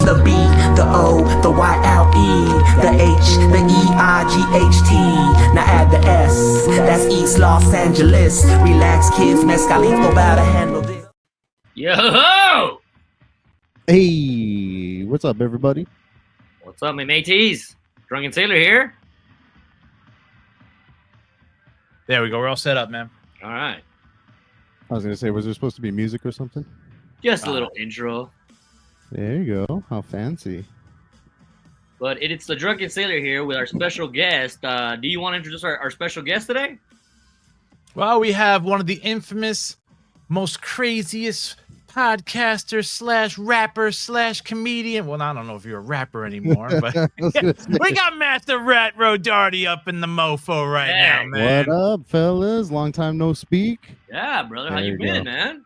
the B, the O, the Y-L-E, the H, the E-I-G-H-T. Now add the S, that's East Los Angeles. Relax, kids, mezcalito about to handle this. Yo! Hey, what's up, everybody? What's up, my mateys? Drunken Sailor here. There we go. We're all set up, man. All right. I was gonna say, was there supposed to be music or something? Just a little intro. There you go. How fancy. But it's the Drunken Sailor here with our special guest. Do you want to introduce our special guest today? Well, we have one of the infamous, most craziest podcaster slash rapper slash comedian. Well, I don't know if you're a rapper anymore, but we got Matt The Ratt Rodarty up in the mofo right now, man. What up, fellas? Long time no speak. Yeah, brother. How There you you been, go. man?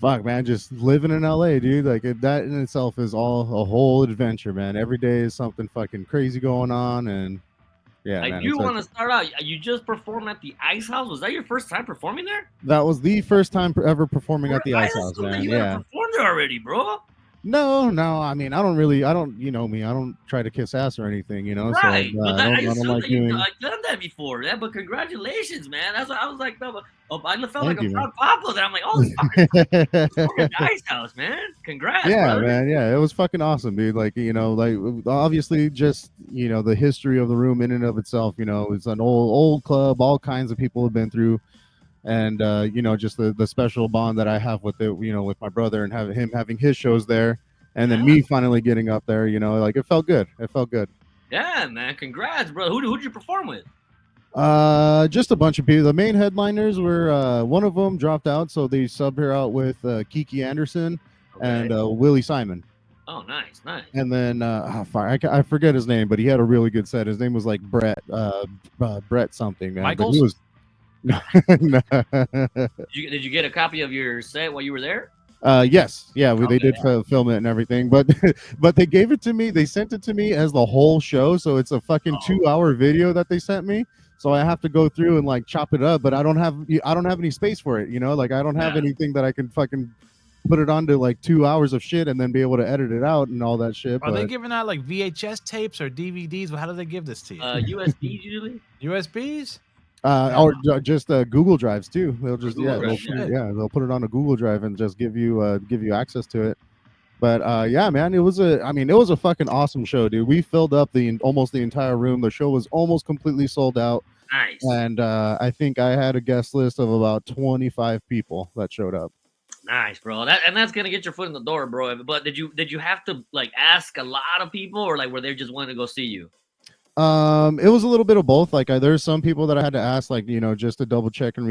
Fuck, man, just living in LA, dude. Like that in itself is all a whole adventure, man. Every day is something fucking crazy going on, and yeah, I man, do it's want like- to start out. You just performed at the Ice House. Was that your first time performing there? that was the first time ever performing at the Ice I House, assumed that man. you had Yeah. performed there already, bro. No. I mean, you know me. I don't try to kiss ass or anything, you know. Right. So But I I don't assumed like that you've doing. done that before. Yeah, but congratulations, man. That's what I was like. No, but, I felt Thank like you, a man. proud papa. That I'm like, oh, fucking performing at the Ice House, man. Congrats, Yeah, brother. man. Yeah, it was fucking awesome, dude. Like, you know, like obviously just, you know, the history of the room in and of itself, you know, it's an old club, all kinds of people have been through. And you know, just the special bond that I have with it, you know, with my brother and having his shows there, and then me finally getting up there, you know, like it felt good. It felt good. Yeah, man. Congrats, bro. Who'd you perform with? Just a bunch of people. The main headliners were one of them dropped out, so they subbed her out with Kiki Anderson and Willie Simon. Oh, nice. And then I forget his name, but he had a really good set. His name was like Brett something, man. But he Michaels? was no. Did you get a copy of your set while you were there? Yes, yeah, they Okay. did film it and everything, but but they gave it to me. They sent it to me as the whole show, so it's a fucking 2-hour video that they sent me. So I have to go through and like chop it up, but I don't have any space for it, you know. Like I don't have anything that I can fucking put it onto like 2 hours of shit and then be able to edit it out and all that shit. Are they giving out like VHS tapes or DVDs? How do they give this to you? USBs usually. USBs? Or just Google Drives too. They'll just Google Drive, they'll put it on a Google Drive and just give you access to it. But yeah, man, it was a fucking awesome show, dude. We filled up almost the entire room. The show was almost completely sold out. Nice. And I think I had a guest list of about 25 people that showed up. Nice, bro. That's gonna get your foot in the door, bro. But did you have to like ask a lot of people, or like were they just wanting to go see you? It was a little bit of both. Like there's some people that I had to ask, like, you know, just to double check and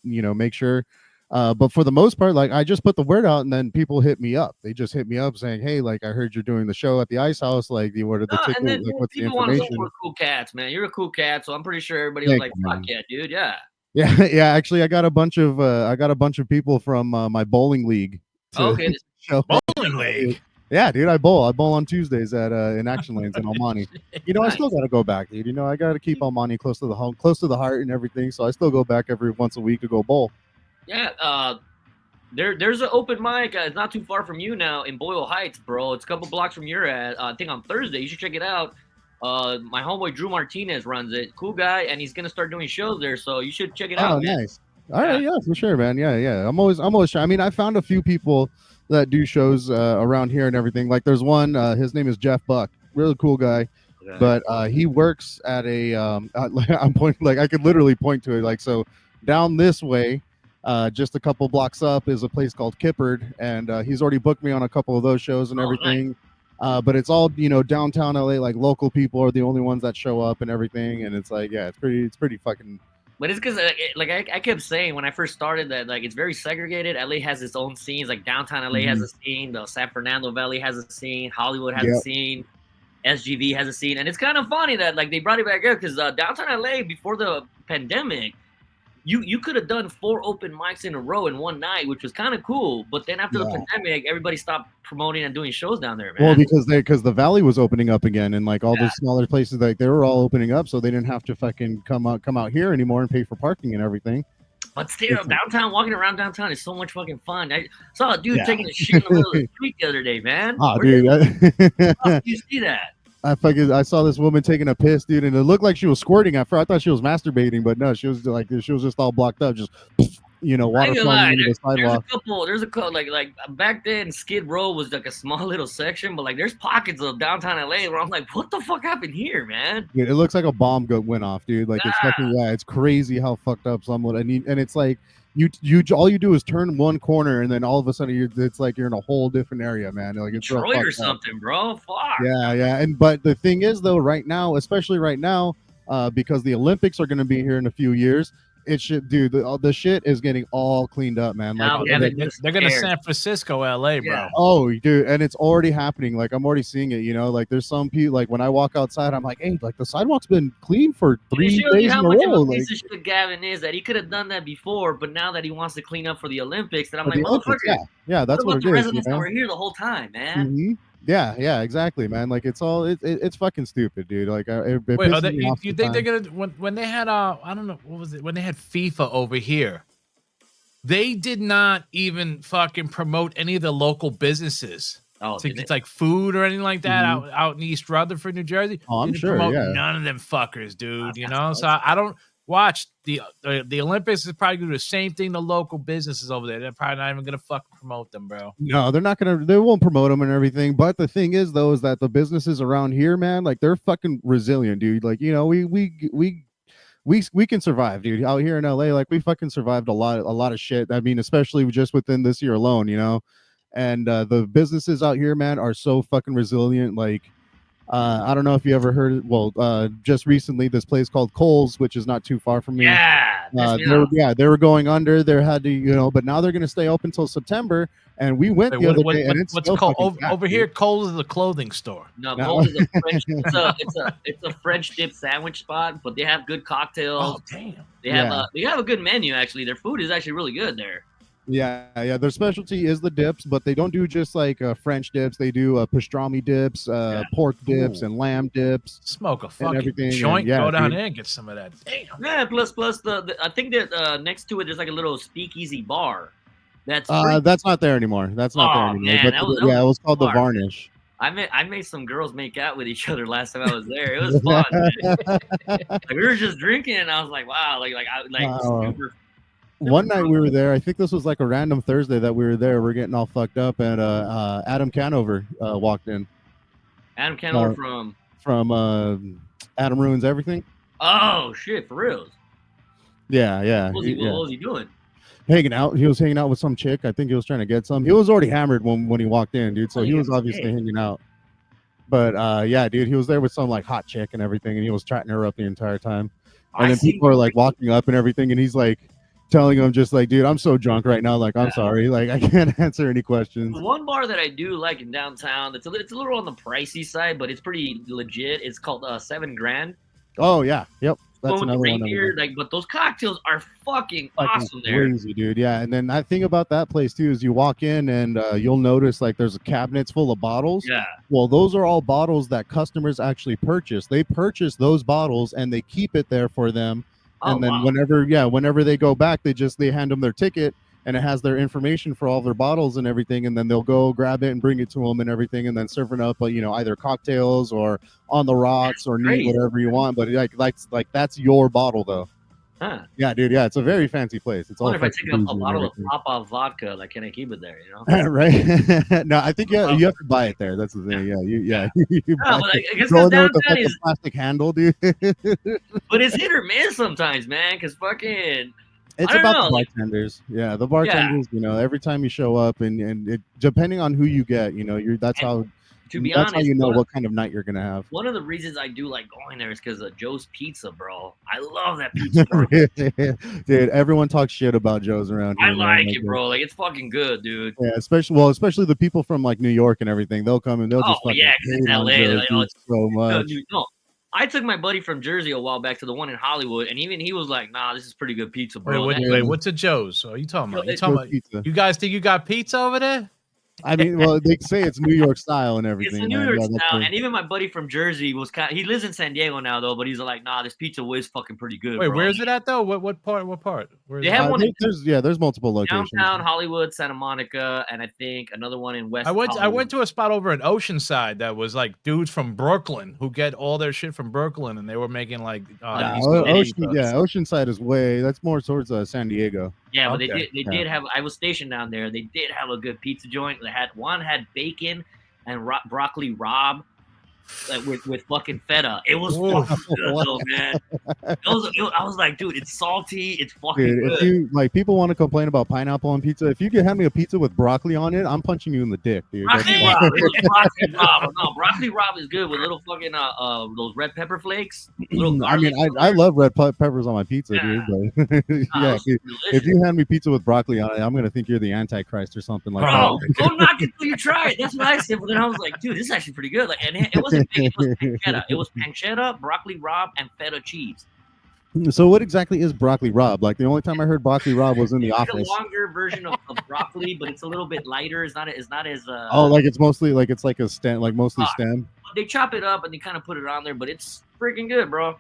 you know, make sure. But for the most part, like I just put the word out and then people hit me up. They just hit me up saying, hey, like I heard you're doing the show at the Ice House. Like, what are the tickets? And then like, what's the people want to information? support cool cats, man. You're a cool cat, so I'm pretty sure everybody was like, fuck yeah, dude, yeah. Yeah. Actually, I got a bunch of people from my bowling league. Okay. Bowling league. Yeah, dude, I bowl on Tuesdays at in Action Lanes in Almani. You know, Nice. I still gotta go back, dude. You know, I gotta keep Almani close to the home, close to the heart, and everything. So I still go back every once a week to go bowl. Yeah. There's an open mic. It's not too far from you now in Boyle Heights, bro. It's a couple blocks from your ad. I think on Thursday. You should check it out. My homeboy Drew Martinez runs it. Cool guy, and he's gonna start doing shows there. So you should check it out. Oh, Man. nice. All right, yeah, for sure, man. Yeah. I'm always trying. I mean, I found a few people that do shows around here and everything. Like, there's one. His name is Jeff Buck. Really cool guy. Okay. But he works at a. I'm pointing, like I could literally point to it. Like, so down this way, just a couple blocks up is a place called Kippard, and he's already booked me on a couple of those shows and everything. Nice. But it's all, you know, downtown LA. Like local people are the only ones that show up and everything, and it's like, yeah, it's pretty fucking. But it's because, like, I kept saying when I first started that, like, it's very segregated. LA has its own scenes. Like, downtown LA has a scene. The San Fernando Valley has a scene. Hollywood has a scene. SGV has a scene. And it's kind of funny that, like, they brought it back up because downtown LA, before the pandemic, you could have done 4 open mics in a row in one night, which was kind of cool. But then after the pandemic, everybody stopped promoting and doing shows down there, man. Well, because the Valley was opening up again, and like all the smaller places, like they were all opening up, so they didn't have to fucking come out here anymore and pay for parking and everything. But still, downtown, walking around downtown is so much fucking fun. I saw a dude taking a shit in the middle of the street the other day, man. Oh, Where dude. did you see that? I saw this woman taking a piss, dude, and it looked like she was squirting at first. I thought she was masturbating, but no, she was just all blocked up, just water flowing into the sidewalk. There's a couple, like back then, Skid Row was like a small little section, but like there's pockets of downtown LA where I'm like, what the fuck happened here, man? Dude, it looks like a bomb went off, dude. Like it's fucking it's crazy how fucked up someone and it's like you all you do is turn one corner and then all of a sudden it's like you're in a whole different area, man. Like it's Detroit or something, bro. Fuck. Yeah. And but the thing is though, right now, especially right now, because the Olympics are going to be here in a few years, it should, dude. The shit is getting all cleaned up, man. Like they're gonna San Francisco, LA, bro. Yeah. Oh, dude, and it's already happening. Like I'm already seeing it. Like there's some people. Like when I walk outside, I'm like, hey, like the sidewalk's been clean for 3 days in a how much row. Of a piece of shit Gavin is that he could have done that before, but now that he wants to clean up for the Olympics, that I'm like, motherfucker. Yeah, that's what it is. The residents that were here the whole time, man. Mm-hmm. Yeah, exactly, man. Like it's all it's fucking stupid, dude. Like you think they're gonna when they had I don't know what was it when they had FIFA over here, they did not even fucking promote any of the local businesses. It's like food or anything like that out in East Rutherford, New Jersey. Oh, I'm sure. Yeah, none of them fuckers, dude. So I don't watch the Olympics is probably gonna do the same thing to local businesses over there. They're probably not even gonna fucking promote them, bro. No, they're not gonna. They won't promote them and everything. But the thing is, though, is that the businesses around here, man, like they're fucking resilient, dude. Like we can survive, dude. Out here in LA, like we fucking survived a lot of shit. I mean, especially just within this year alone, And the businesses out here, man, are so fucking resilient. Like. I don't know if you ever heard. Just recently, this place called Kohl's, which is not too far from me. They were going under. They had to, but now they're going to stay open until September. And we went the other day, and it's what's called over here. Kohl's is a clothing store. No, Kohl's is a French. it's a French dip sandwich spot, but they have good cocktails. Oh damn! They have a good menu actually. Their food is actually really good there. Yeah. Their specialty is the dips, but they don't do just like French dips. They do pastrami dips, pork dips, and lamb dips. Smoke a fucking joint. Go down there and get some of that. Damn. Yeah. Plus, I think that next to it there's like a little speakeasy bar. That's not there anymore. That's not there anymore. Man, it was called the Varnish. I made some girls make out with each other last time I was there. It was fun. Like, we were just drinking, and I was like, wow, super. One night we were there. I think this was like a random Thursday that we were there. We're getting all fucked up, and Adam Canover walked in. Adam Canover from Adam Ruins Everything. Oh shit, for real? Yeah. What was he doing? Hanging out. He was hanging out with some chick. I think he was trying to get some. He was already hammered when he walked in, dude. So he was obviously hanging out. But yeah, dude, he was there with some like hot chick and everything, and he was chatting her up the entire time. And then people are like walking up and everything, and he's like telling them just like, dude, I'm so drunk right now. Like, I'm sorry. Like, I can't answer any questions. One bar that I do like in downtown, it's a little on the pricey side, but it's pretty legit. It's called 7 Grand. Oh yeah. Yep. That's another one. But those cocktails are fucking awesome there. Crazy, dude. Yeah. And then I think about that place too is you walk in and you'll notice like there's cabinets full of bottles. Yeah. Well, those are all bottles that customers actually purchase. They purchase those bottles and they keep it there for them. And then whenever they go back, they hand them their ticket and it has their information for all their bottles and everything. And then they'll go grab it and bring it to them and everything. And then serve it up, either cocktails or on the rocks or neat, whatever you want. But like that's your bottle though. Huh. Yeah, dude. Yeah, it's a very fancy place. It's all. If I take a bottle of Pop-Off vodka, like, can I keep it there? Right? No, I think you have to buy it there. That's the thing. Yeah, I guess downtown is plastic handle, dude. But it's hit or miss sometimes, man. Because fucking. It's about the bartenders. Yeah, the bartenders. Every time you show up, and it, depending on who you get, that's how. To be honest, how you know what kind of night you're gonna have. One of the reasons I do like going there is because of Joe's Pizza, bro. I love that pizza. Dude, everyone talks shit about Joe's around here. I like it, bro. Like, it's fucking good, dude. Yeah, especially the people from like New York and everything. They'll come and they'll just fucking because it's LA. Like, it's so much. No, I took my buddy from Jersey a while back to the one in Hollywood, and even he was like, "Nah, this is pretty good pizza, bro." Wait, what's a Joe's? Are you talking about? You guys think you got pizza over there? I mean, well, they say it's New York style and It's everything, a New man. York Yeah, style, and even my buddy from Jersey was he lives in San Diego now though, but he's like, nah, this pizza is fucking pretty good, Wait, bro. where's it at though? What part? What part? Where's They it have at? one in there's multiple locations. downtown Hollywood, Santa Monica, and I think another one in West I Hollywood. went to a spot over in Oceanside that was like dudes from Brooklyn who get all their shit from Brooklyn, and they were making like Oceanside is that's more towards San Diego. Yeah, but Okay. they did have. I was stationed down there. They did have a good pizza joint. They had bacon and broccoli rabe, with fucking feta. It was fucking good though, man. I was like, dude, it's salty. It's fucking Dude, good. if you like, people want to complain about pineapple on pizza. If you can hand me a pizza with broccoli on it, I'm punching you in the dick, dude. Broccoli rabe. It was broccoli rabe. No, broccoli rabe is good with little fucking those red pepper flakes. Little I mean, I love red peppers on my pizza, dude. But yeah, if you hand me pizza with broccoli on it, I'm gonna think you're the Antichrist or something like Bro, that. don't knock it till you try it. That's what I said. But then I was like, dude, this is actually pretty good. Like, and it wasn't bacon, it was pancetta. It was pancetta, broccoli rabe, and feta cheese. So what exactly is broccoli rabe? Like the only time I heard broccoli rabe was in the It's like office. a longer version of broccoli, but it's a little bit lighter. It's not as Oh, like it's mostly like it's like a stem, like mostly stem. They chop it up and they kind of put it on there, but it's freaking good, bro.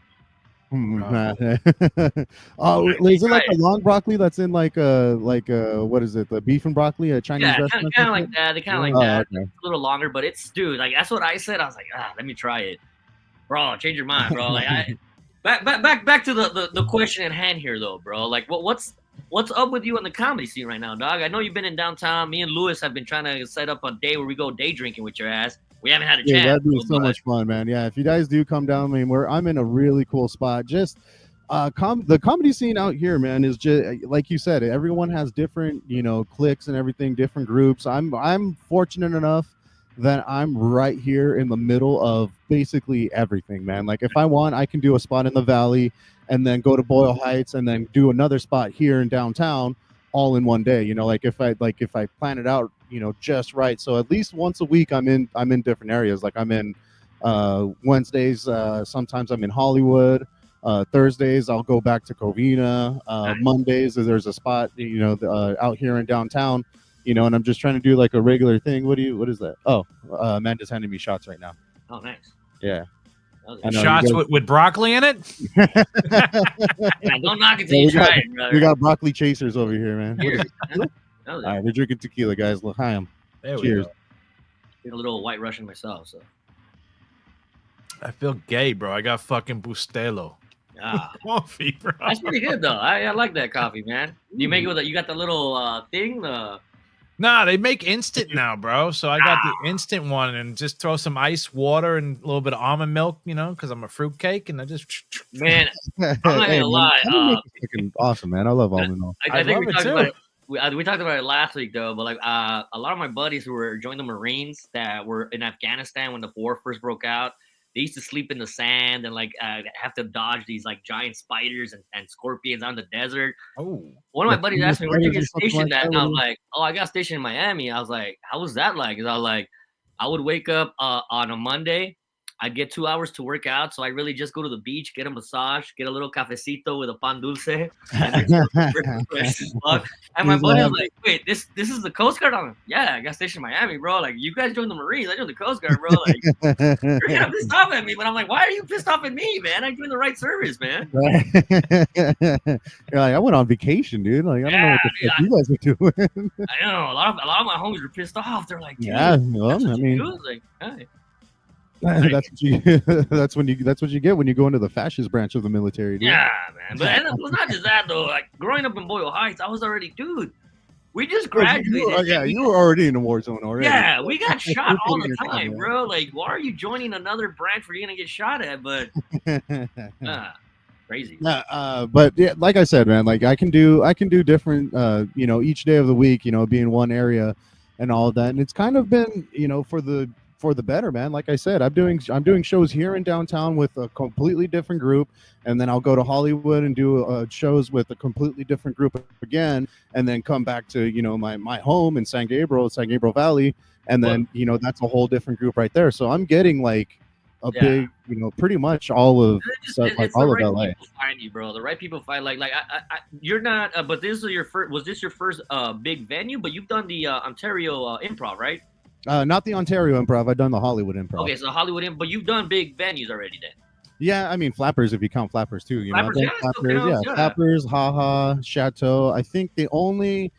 Oh, is it like a long broccoli that's in like what is it? The beef and broccoli, a Chinese restaurant? Kind of like that. They kind of like that. Okay. It's a little longer, but it's like that's what I said. I was like, let me try it, bro. Change your mind, bro. Like back to the question at hand here, though, bro. Like what's up with you on the comedy scene right now, dog? I know you've been in downtown. Me and Lewis have been trying to set up a day where we go day drinking with your ass. We haven't had a chance. That'd be so much fun, man. Yeah, if you guys do come down, I mean, I'm in a really cool spot. Just the comedy scene out here, man, is just like you said. Everyone has different, cliques and everything, different groups. I'm fortunate enough that I'm right here in the middle of basically everything, man. Like if I want, I can do a spot in the Valley, and then go to Boyle Heights, and then do another spot here in downtown, all in one day. Like if I plan it out, just right. So at least once a week I'm in different areas. Like I'm in Wednesdays, sometimes I'm in Hollywood. Thursdays I'll go back to Covina. Mondays there's a spot out here in downtown, and I'm just trying to do like a regular thing. What is that? Oh, Amanda's handing me shots right now. Oh, nice. Yeah. Shots with broccoli in it? Yeah, don't knock it till you try it, brother. We got broccoli chasers over here, man. Cheers. All right, we're drinking tequila, guys. Hi, cheers. Get a little White Russian myself, so I feel gay, bro. I got fucking Bustelo. Coffee, bro. That's pretty good though. I like that coffee, man. You make it with you got the little thing. Nah, they make instant now, bro. So I got the instant one, and just throw some ice water and a little bit of almond milk, because I'm a fruitcake, and I just man. I'm not gonna lie. Awesome, man. I love almond milk. I think we talked about it. We talked about it last week though, but like a lot of my buddies who were joined the Marines that were in Afghanistan when the war first broke out, they used to sleep in the sand and like have to dodge these like giant spiders and scorpions out in the desert. Oh, one of my buddies asked me, "Where'd you get stationed at?" And I was like, "Oh, I got stationed in Miami." I was like, "How was that like?" Because I was like, I would wake up on a Monday. I'd get 2 hours to work out, so I really just go to the beach, get a massage, get a little cafecito with a pan dulce, and my buddy was like, "Wait, this is the Coast Guard?" I'm like, "Yeah, I got stationed in Miami, bro. Like, you guys joined the Marines, I joined the Coast Guard, bro. Like, you're gonna pissed off at me." But I'm like, "Why are you pissed off at me, man? I joined the right service, man." You're like, I went on vacation, dude. Like, I don't know what the fuck you guys are doing. I know a lot of my homies are pissed off. They're like, "Yeah, well, I mean." Like, hey. That's what you get when you go into the fascist branch of the military, dude. Yeah, man. But and it was not just that though. Like growing up in Boyle Heights, I was already, dude. We just graduated. You were already in a war zone already. Yeah, we got shot all the time, bro. Like, why are you joining another branch where you're gonna get shot at? But crazy. Yeah, but yeah, like I said, man, like I can do different, each day of the week, be in one area and all of that, and it's kind of been, for the better, man. Like I said, I'm doing shows here in downtown with a completely different group, and then I'll go to Hollywood and do shows with a completely different group again, and then come back to my home in San Gabriel Valley, and then that's a whole different group right there. So I'm getting like a Yeah. big, pretty much all of It's all the of right LA. people find you, bro. The right people find you're not. But this is your first. Was this your first big venue? But you've done the Ontario Improv, right? Not the Ontario Improv. I've done the Hollywood Improv. Okay, so Hollywood but you've done big venues already then. Yeah, I mean Flappers if you count Flappers too. Flappers, yeah, Flappers, counts, yeah, Flappers, Haha, Chateau. I think the only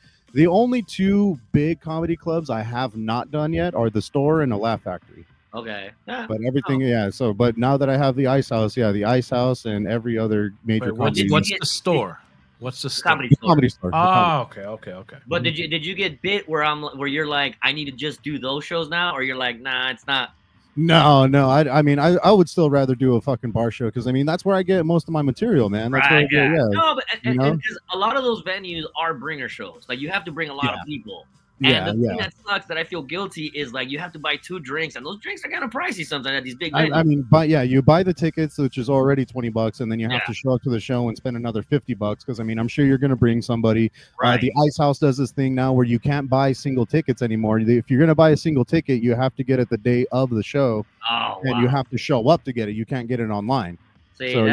two big comedy clubs I have not done yet are the Store and the Laugh Factory. Okay. Yeah. But everything, yeah. So, but now that I have the Ice House, yeah, the Ice House and every other major comedy. What's the store? What's the store? Comedy store. Oh, okay. But did you get bit where you're like, I need to just do those shows now, or you're like, nah, it's not. No. I mean, I would still rather do a fucking bar show because I mean that's where I get most of my material, man. That's where I get, yeah. No, but because a lot of those venues are bringer shows. Like you have to bring a lot of people. And the thing that sucks that I feel guilty is like you have to buy 2 drinks, and those drinks are kind of pricey sometimes at these big venues. I mean, you buy the tickets, which is already $20, and then you have to show up to the show and spend another $50 because I mean, I'm sure you're going to bring somebody. Right. The Ice House does this thing now where you can't buy single tickets anymore. If you're going to buy a single ticket, you have to get it the day of the show, and you have to show up to get it. You can't get it online. See, so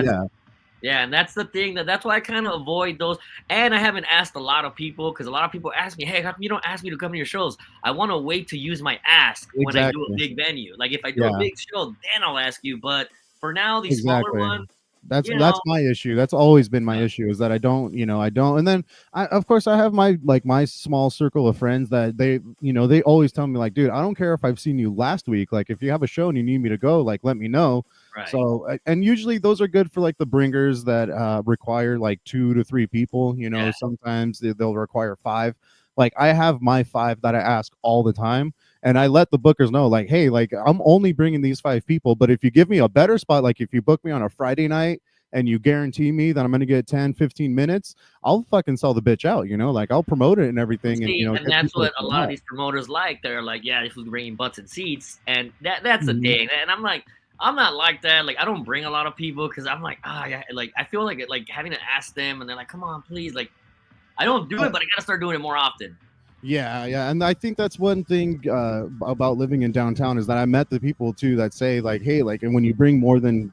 yeah, and that's the thing that's why I kind of avoid those. And I haven't asked a lot of people because a lot of people ask me, hey, how come you don't ask me to come to your shows? I want to wait to use my ask when I do a big venue. Like if I do a big show, then I'll ask you. But for now, these smaller ones. That's my issue. That's always been my issue is that I don't. And then of course I have my small circle of friends that they always tell me like, dude, I don't care if I've seen you last week. Like if you have a show and you need me to go, like let me know. Right. So and usually those are good for like the bringers that require like 2 to 3 people. Sometimes they'll require 5. Like I have my 5 that I ask all the time. And I let the bookers know, like, hey, like I'm only bringing these 5 people. But if you give me a better spot, like if you book me on a Friday night and you guarantee me that I'm going to get 10, 15 minutes, I'll fucking sell the bitch out, like I'll promote it and everything. See, and that's what a lot of these promoters like. They're like, yeah, who's bringing butts and seats. And that's the thing. And I'm like, I'm not like that. Like I don't bring a lot of people because I'm like, like I feel like having to ask them and they're like, come on, please. Like I don't do it, but I got to start doing it more often. Yeah, and I think that's one thing about living in downtown is that I met the people too that say like, hey, like, and when you bring more than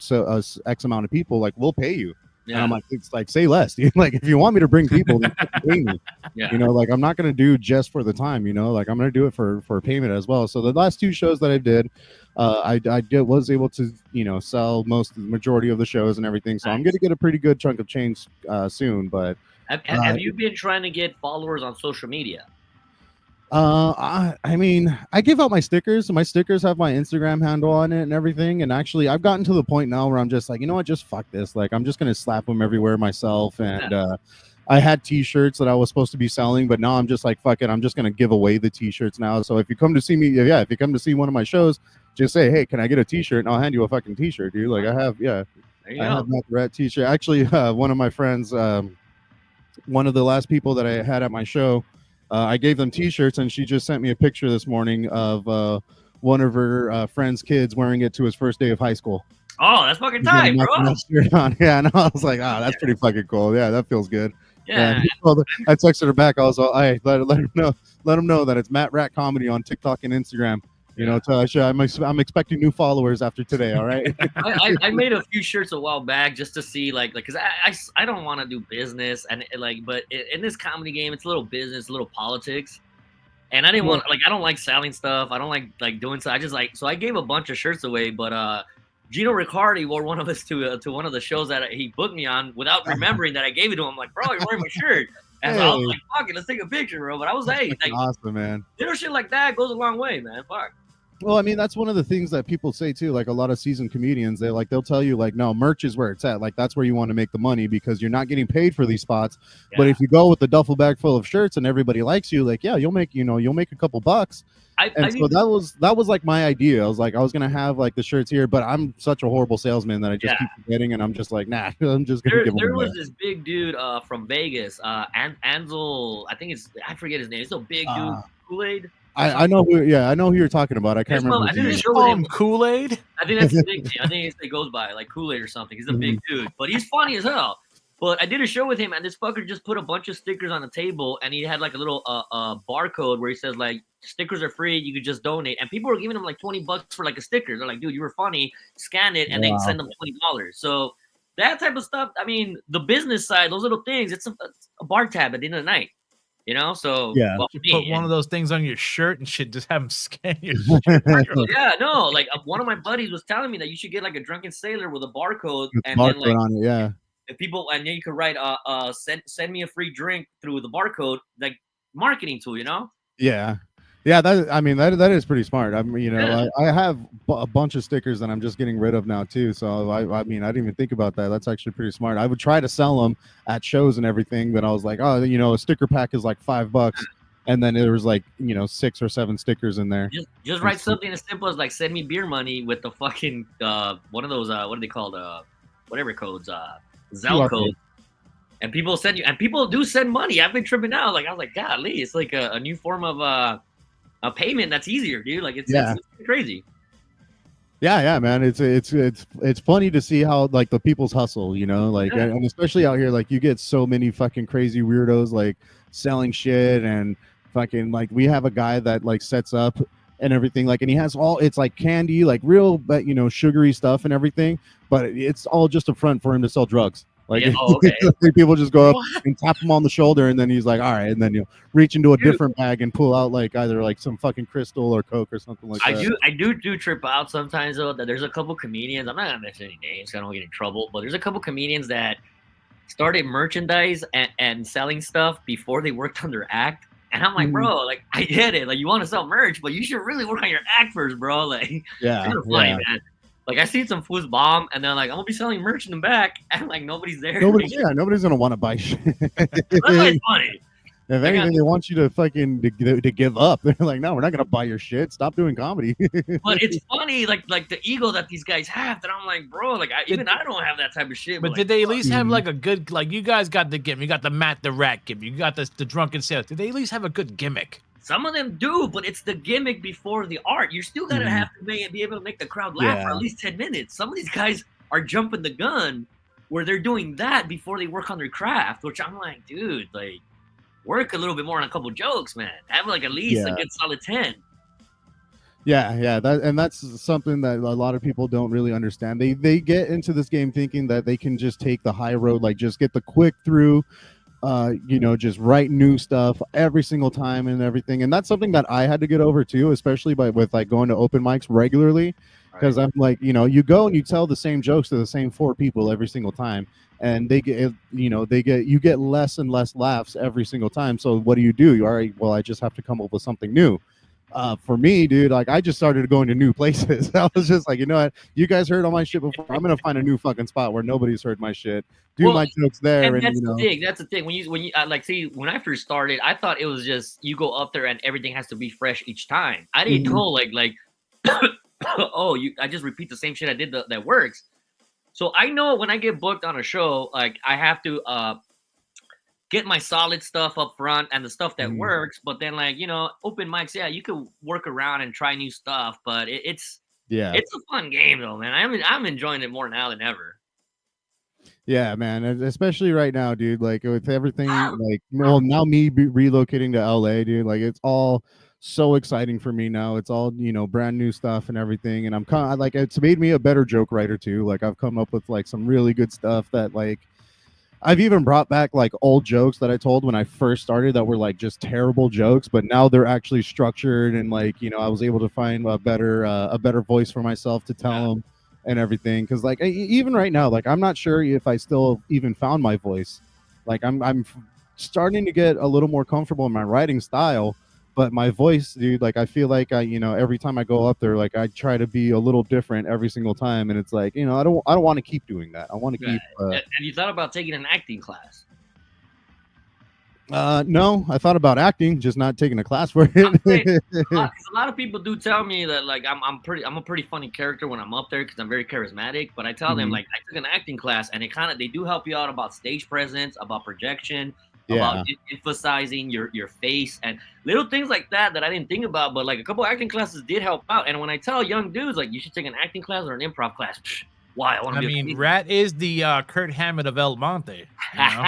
X amount of people, like we'll pay you. Yeah. And I'm like, it's like say less. Like if you want me to bring people, then pay me. Yeah. Like I'm not gonna do just for the time. Like I'm gonna do it for payment as well. So the last 2 shows that I did, I was able to sell the majority of the shows and everything. So I'm gonna get a pretty good chunk of change soon. But have you been trying to get followers on social media? I mean, I give out my stickers. My stickers have my Instagram handle on it and everything. And actually, I've gotten to the point now where I'm just like, you know what, just fuck this. Like, I'm just gonna slap them everywhere myself. And I had T-shirts that I was supposed to be selling, but now I'm just like, fuck it. I'm just gonna give away the T-shirts now. So if you come to see me, if you come to see one of my shows, just say, hey, can I get a T-shirt? And I'll hand you a fucking T-shirt, dude. Like I have Matt The Ratt T-shirt. Actually, one of my friends, one of the last people that I had at my show. I gave them T-shirts, and she just sent me a picture this morning of one of her friend's kids wearing it to his first day of high school. Oh, that's fucking tight, bro. Yeah, and I was like, that's pretty fucking cool. Yeah, that feels good. Yeah. I texted her back. I was like, hey, let him know that it's Matt Ratt Comedy on TikTok and Instagram. I'm expecting new followers after today. All right. I made a few shirts a while back just to see because I don't want to do business but in this comedy game it's a little business, a little politics, and I didn't want I don't like selling stuff. I don't like doing stuff. I just so I gave a bunch of shirts away, but Gino Riccardi wore one of us to one of the shows that he booked me on without remembering that I gave it to him. I'm like, bro, you're wearing my shirt. And so I was like, fuck it, let's take a picture, bro. But I was awesome, man. Shit like that goes a long way, man. Fuck. Well, I mean, that's one of the things that people say too. Like a lot of seasoned comedians, they'll tell you like, no, merch is where it's at. Like that's where you want to make the money because you're not getting paid for these spots. Yeah. But if you go with a duffel bag full of shirts and everybody likes you, like, yeah, you'll make a couple bucks. So that was like my idea. I was gonna have like the shirts here, but I'm such a horrible salesman that I just keep forgetting, and I'm just like, nah, I'm just gonna give them. There was this big dude from Vegas, Ansel. I forget his name. He's a big dude, Kool-Aid. I know who you're talking about. I can't remember. I think they call him Kool-Aid. I think that's the big name. I think it goes by like Kool-Aid or something. He's a big dude, but he's funny as hell. Well, I did a show with him, and this fucker just put a bunch of stickers on the table, and he had like a little barcode where he says like stickers are free, you could just donate, and people were giving him like $20 for like a sticker. They're like, dude, you were funny, scan it, and then send them $20. So that type of stuff. I mean, the business side, those little things, it's a bar tab at the end of the night. You know, so yeah, well, you put one of those things on your shirt and shit. Just have them scan your shirt. Yeah, no, like one of my buddies was telling me that you should get like a Drunken Sailor with a barcode, and barcode then like on it, yeah. if people, and then you could write send me a free drink through the barcode, like marketing tool, you know? Yeah. That is pretty smart. I mean, I have a bunch of stickers that I'm just getting rid of now too. So I mean, I didn't even think about that. That's actually pretty smart. I would try to sell them at shows and everything, but I was like, oh, a sticker pack is like $5, and then there was like 6 or 7 stickers in there. Just write something as simple as like send me beer money with the fucking one of those what are they called whatever codes Zelle code. And people send you, and people do send money. I've been tripping out. Like I was like, golly, it's like a new form of a payment that's easier, dude. Like it's crazy. Yeah, man. It's funny to see how like the people's hustle, and especially out here, like you get so many fucking crazy weirdos like selling shit and fucking like we have a guy that like sets up and everything, like, and he has it's like candy, like real, but sugary stuff and everything, but it's all just a front for him to sell drugs. Like, okay. People just go up and tap him on the shoulder, and then he's like, all right, and then you reach into a different bag and pull out like either like some fucking crystal or coke or something like that. I do trip out sometimes though, that there's a couple comedians, I'm not gonna mention any names so I don't get in trouble, but there's a couple comedians that started merchandise and selling stuff before they worked on their act. And I'm like, bro, like I get it, like you want to sell merch, but you should really work on your act first, bro. Like, it's kind of funny, man. Like I seen some fools bomb, and they're like, "I'm gonna be selling merch in the back," and like nobody's there. Nobody's gonna want to buy shit. That's like funny. If anything, they want you to fucking to give up. They're like, "No, we're not gonna buy your shit. Stop doing comedy." But it's funny, like the ego that these guys have. That I'm like, bro, like I don't have that type of shit. But did they at least have like a good, like you guys got the gimmick? You got the Matt the Ratt gimmick. You got the Drunken Sailor. Did they at least have a good gimmick? Some of them do, but it's the gimmick before the art. You still gotta have to be able to make the crowd laugh for at least 10 minutes. Some of these guys are jumping the gun where they're doing that before they work on their craft, which I'm like, dude, like work a little bit more on a couple jokes, man. Have like at least a good solid 10. Yeah, that's something that a lot of people don't really understand. They get into this game thinking that they can just take the high road, like just get the quick through. Just write new stuff every single time and everything, and that's something that I had to get over too, especially with like going to open mics regularly, because I'm like, you go and you tell the same jokes to the same 4 people every single time, and you get less and less laughs every single time. So what do? All right, well, I just have to come up with something new. For me, dude, like I just started going to new places. I was just like, you know what? You guys heard all my shit before. I'm gonna find a new fucking spot where nobody's heard my shit. Do my jokes there, and that's the thing. That's the thing. When you like, see, when I first started, I thought it was just you go up there and everything has to be fresh each time. I didn't know like I just repeat the same shit I did that works. So I know when I get booked on a show, like I have to get my solid stuff up front and the stuff that works, but then like open mics, you can work around and try new stuff, but it's a fun game though, man. I'm enjoying it more now than ever. Yeah, man, especially right now, dude. Like with everything, like now me relocating to LA, dude. Like it's all so exciting for me now. It's all brand new stuff and everything, and I'm kind of like it's made me a better joke writer too. Like I've come up with like some really good stuff that like. I've even brought back like old jokes that I told when I first started that were like just terrible jokes, but now they're actually structured and like I was able to find a better voice for myself to tell them and everything. Because like even right now, like I'm not sure if I still even found my voice. Like I'm starting to get a little more comfortable in my writing style, but my voice, dude, like I feel like I every time I go up there, like I try to be a little different every single time, and it's like I don't want to keep doing that. I want to keep. Have you thought about taking an acting class? No, I thought about acting, just not taking a class for it. A lot of people do tell me that like I'm a pretty funny character when I'm up there because I'm very charismatic. But I tell them like I took an acting class, and they do help you out about stage presence, about projection. About emphasizing your face and little things like that I didn't think about, but like a couple acting classes did help out. And when I tell young dudes like you should take an acting class or an improv class, Why? I want to I be a mean, comedian. Rat is the Kurt Hammett of El Monte. You know?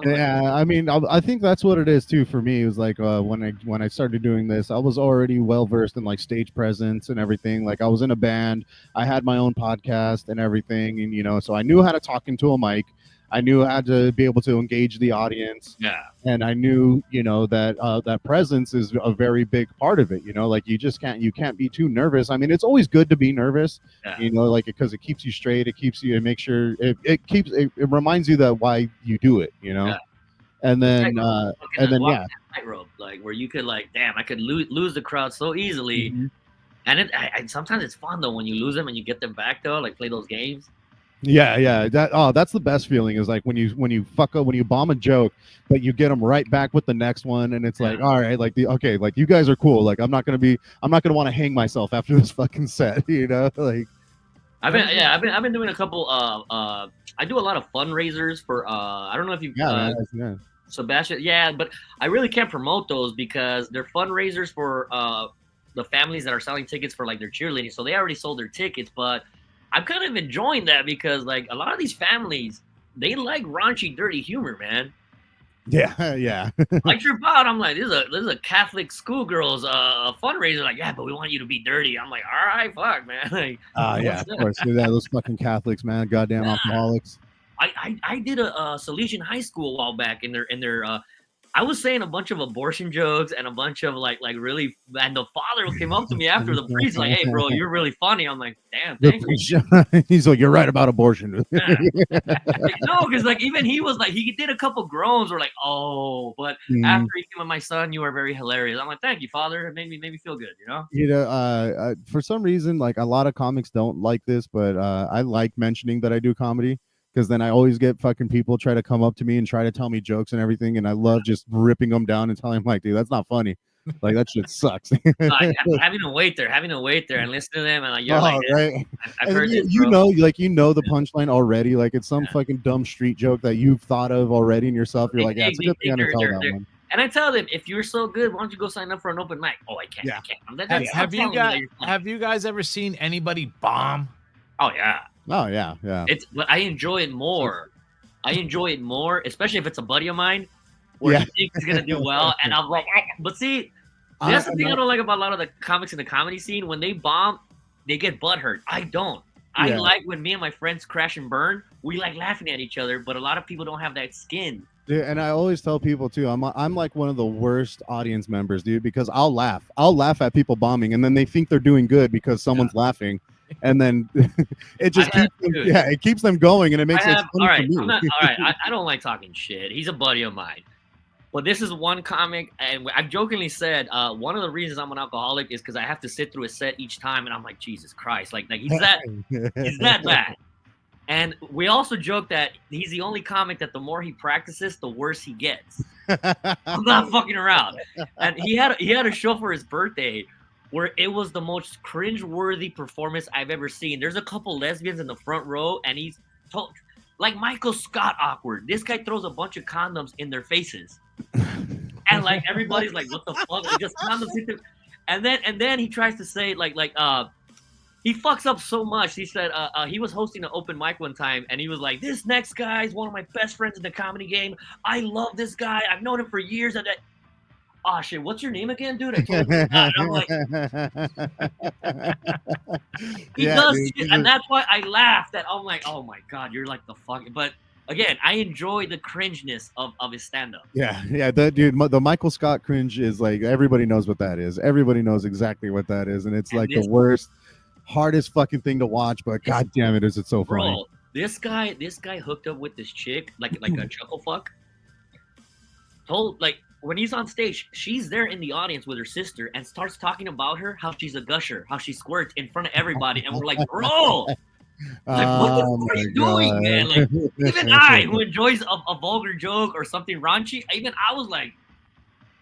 Yeah, I mean, I think that's what it is too for me. It was like when I started doing this, I was already well versed in like stage presence and everything. Like I was in a band, I had my own podcast and everything, and so I knew how to talk into a mic. I knew how to be able to engage the audience, Yeah. and I knew that that presence is a very big part of it. Like you can't be too nervous. I mean, it's always good to be nervous, Yeah. like because it keeps you straight, it keeps you, it makes sure it reminds you that why you do it. Yeah. And then Walking yeah. that tightrope, like where you could like, damn, I could lose the crowd so easily. Mhm. And sometimes it's fun though when you lose them and you get them back though, like play those games. Yeah, that's the best feeling is like when you fuck up, when you bomb a joke, but you get them right back with the next one, and it's like, all right, like okay, like you guys are cool, like I'm not gonna want to hang myself after this fucking set, like. I've been doing a couple I do a lot of fundraisers for I don't know if you Yeah. Sebastian, yeah, but I really can't promote those because they're fundraisers for the families that are selling tickets for like their cheerleading. So they already sold their tickets, but I'm kind of enjoying that because like a lot of these families, they like raunchy, dirty humor, man. Yeah. I trip out. I'm like, this is a Catholic schoolgirls fundraiser. Like, yeah, but we want you to be dirty. I'm like, all right, fuck, man. Like, Yeah, of course. Yeah, those fucking Catholics, man, goddamn alcoholics. I did a Salesian high school a while back in their I was saying a bunch of abortion jokes and a bunch of like really, and the father came up to me after the priest like, hey bro, you're really funny. I'm like, damn, thank you. He's like, you're right about abortion. Yeah. No, because like even he was like, he did a couple groans or like, oh, but after he came with my son, you are very hilarious. I'm like, thank you, father. It made me feel good, For some reason, like a lot of comics don't like this, but I like mentioning that I do comedy. Because then I always get fucking people try to come up to me and try to tell me jokes and everything, and I love just ripping them down and telling them like, dude, that's not funny. Like that shit sucks. having to wait there and listen to them and like you're like, right. I've heard this, you know the punchline already. Like it's some fucking dumb street joke that you've thought of already in yourself. You're like, yeah, it's a good thing I'm gonna tell that one. And I tell them, if you're so good, why don't you go sign up for an open mic? Oh, I can't. Yeah. I can't. Have you guys ever seen anybody bomb? Oh yeah. Oh yeah. But I enjoy it more. Especially if it's a buddy of mine where he thinks he's gonna do well, and I'm like, but see, that's the thing I don't like about a lot of the comics in the comedy scene. When they bomb, they get butthurt. I don't. I like when me and my friends crash and burn. We like laughing at each other, but a lot of people don't have that skin. Dude, and I always tell people too, I'm like one of the worst audience members, dude, because I'll laugh at people bombing, and then they think they're doing good because someone's laughing, and then it just keeps them going, and it makes it funny for me. I don't like talking shit. He's a buddy of mine, but this is one comic, and I've jokingly said one of the reasons I'm an alcoholic is because I have to sit through a set each time, and I'm like, Jesus Christ, like he's that bad. And we also joke that he's the only comic that the more he practices, the worse he gets. I'm not fucking around. And he had a show for his birthday where it was the most cringe-worthy performance I've ever seen. There's a couple lesbians in the front row, and he's like Michael Scott awkward. This guy throws a bunch of condoms in their faces, and like everybody's like, "What the fuck?" He just condoms hit them. And then he tries to say he fucks up so much. He said he was hosting an open mic one time, and he was like, "This next guy is one of my best friends in the comedy game. I love this guy. I've known him for years." And oh shit, what's your name again, dude? I told him. And I'm like, he does shit, and that's why I laughed. That I'm like, oh my god, you're like the fucking. But again, I enjoy the cringeness of his stand-up. Yeah, that dude, the Michael Scott cringe is like everybody knows what that is. Everybody knows exactly what that is, and it's like the worst. Hardest fucking thing to watch, but god damn it, is it so funny. Bro, this guy hooked up with this chick, like a chuckle fuck. Like when he's on stage, she's there in the audience with her sister and starts talking about her, how she's a gusher, how she squirts in front of everybody, and we're like, bro, like what the fuck are you doing, man? Like even I, who enjoys a vulgar joke or something raunchy, even I was like,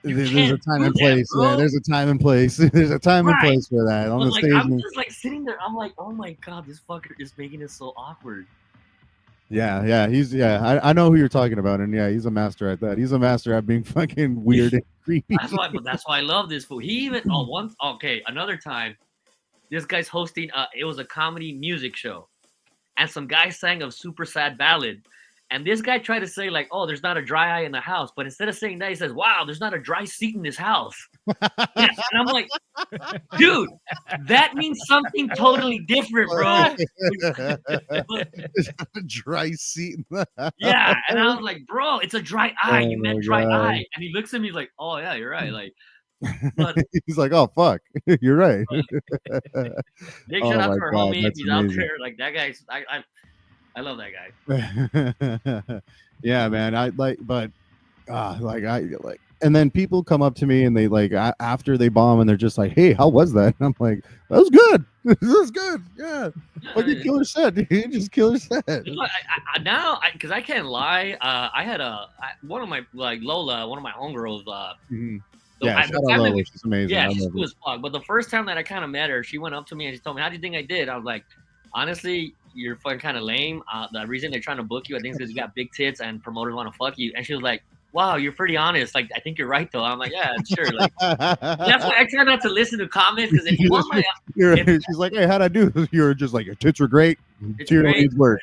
there's a time and place. Yeah, there's a time and place. There's a time and place for that on the stage. I'm just like sitting there. I'm like, oh my god, this fucker is making it so awkward. Yeah. I know who you're talking about, and yeah, he's a master at that. He's a master at being fucking weird and creepy. That's why I love this fool. He even another time, this guy's hosting. It was a comedy music show, and some guy sang a super sad ballad. And this guy tried to say like, "Oh, there's not a dry eye in the house," but instead of saying that, he says, "Wow, there's not a dry seat in this house." Yeah, and I'm like, dude, that means something totally different, bro. Dry seat. Yeah, and I was like, bro, it's a dry eye. You Oh meant my dry God. eye. And he looks at me like, oh yeah, you're right. Like, but He's like, oh fuck, you're right. big shout Oh out my to our God, homie if that's he's out amazing. there. Like that guy's, I love that guy. Yeah, man. I like, but like I like, and then people come up to me and they like after they bomb and they're just like, "Hey, how was that?" And I'm like, "That was good. This is good. Yeah, fucking killer set, dude. Just killer set." Look, now, because I can't lie, I had one of my like Lola, one of my homegirls. Mhm. So Yeah, shout out Lola. She's amazing. Yeah, I she's love cool her. as fuck. But the first time that I kind of met her, she went up to me and she told me, "How do you think I did?" I was like, "Honestly, you're fucking kind of lame. The reason they're trying to book you, I think, is because you got big tits and promoters want to fuck you." And she was like, "Wow, you're pretty honest. Like, I think you're right, though." I'm like, "Yeah, sure." Like, that's why I try not to listen to comments because if you want my, She's like, "Hey, how'd I do?" You're just like, "Your tits are great. It's Material great. needs work."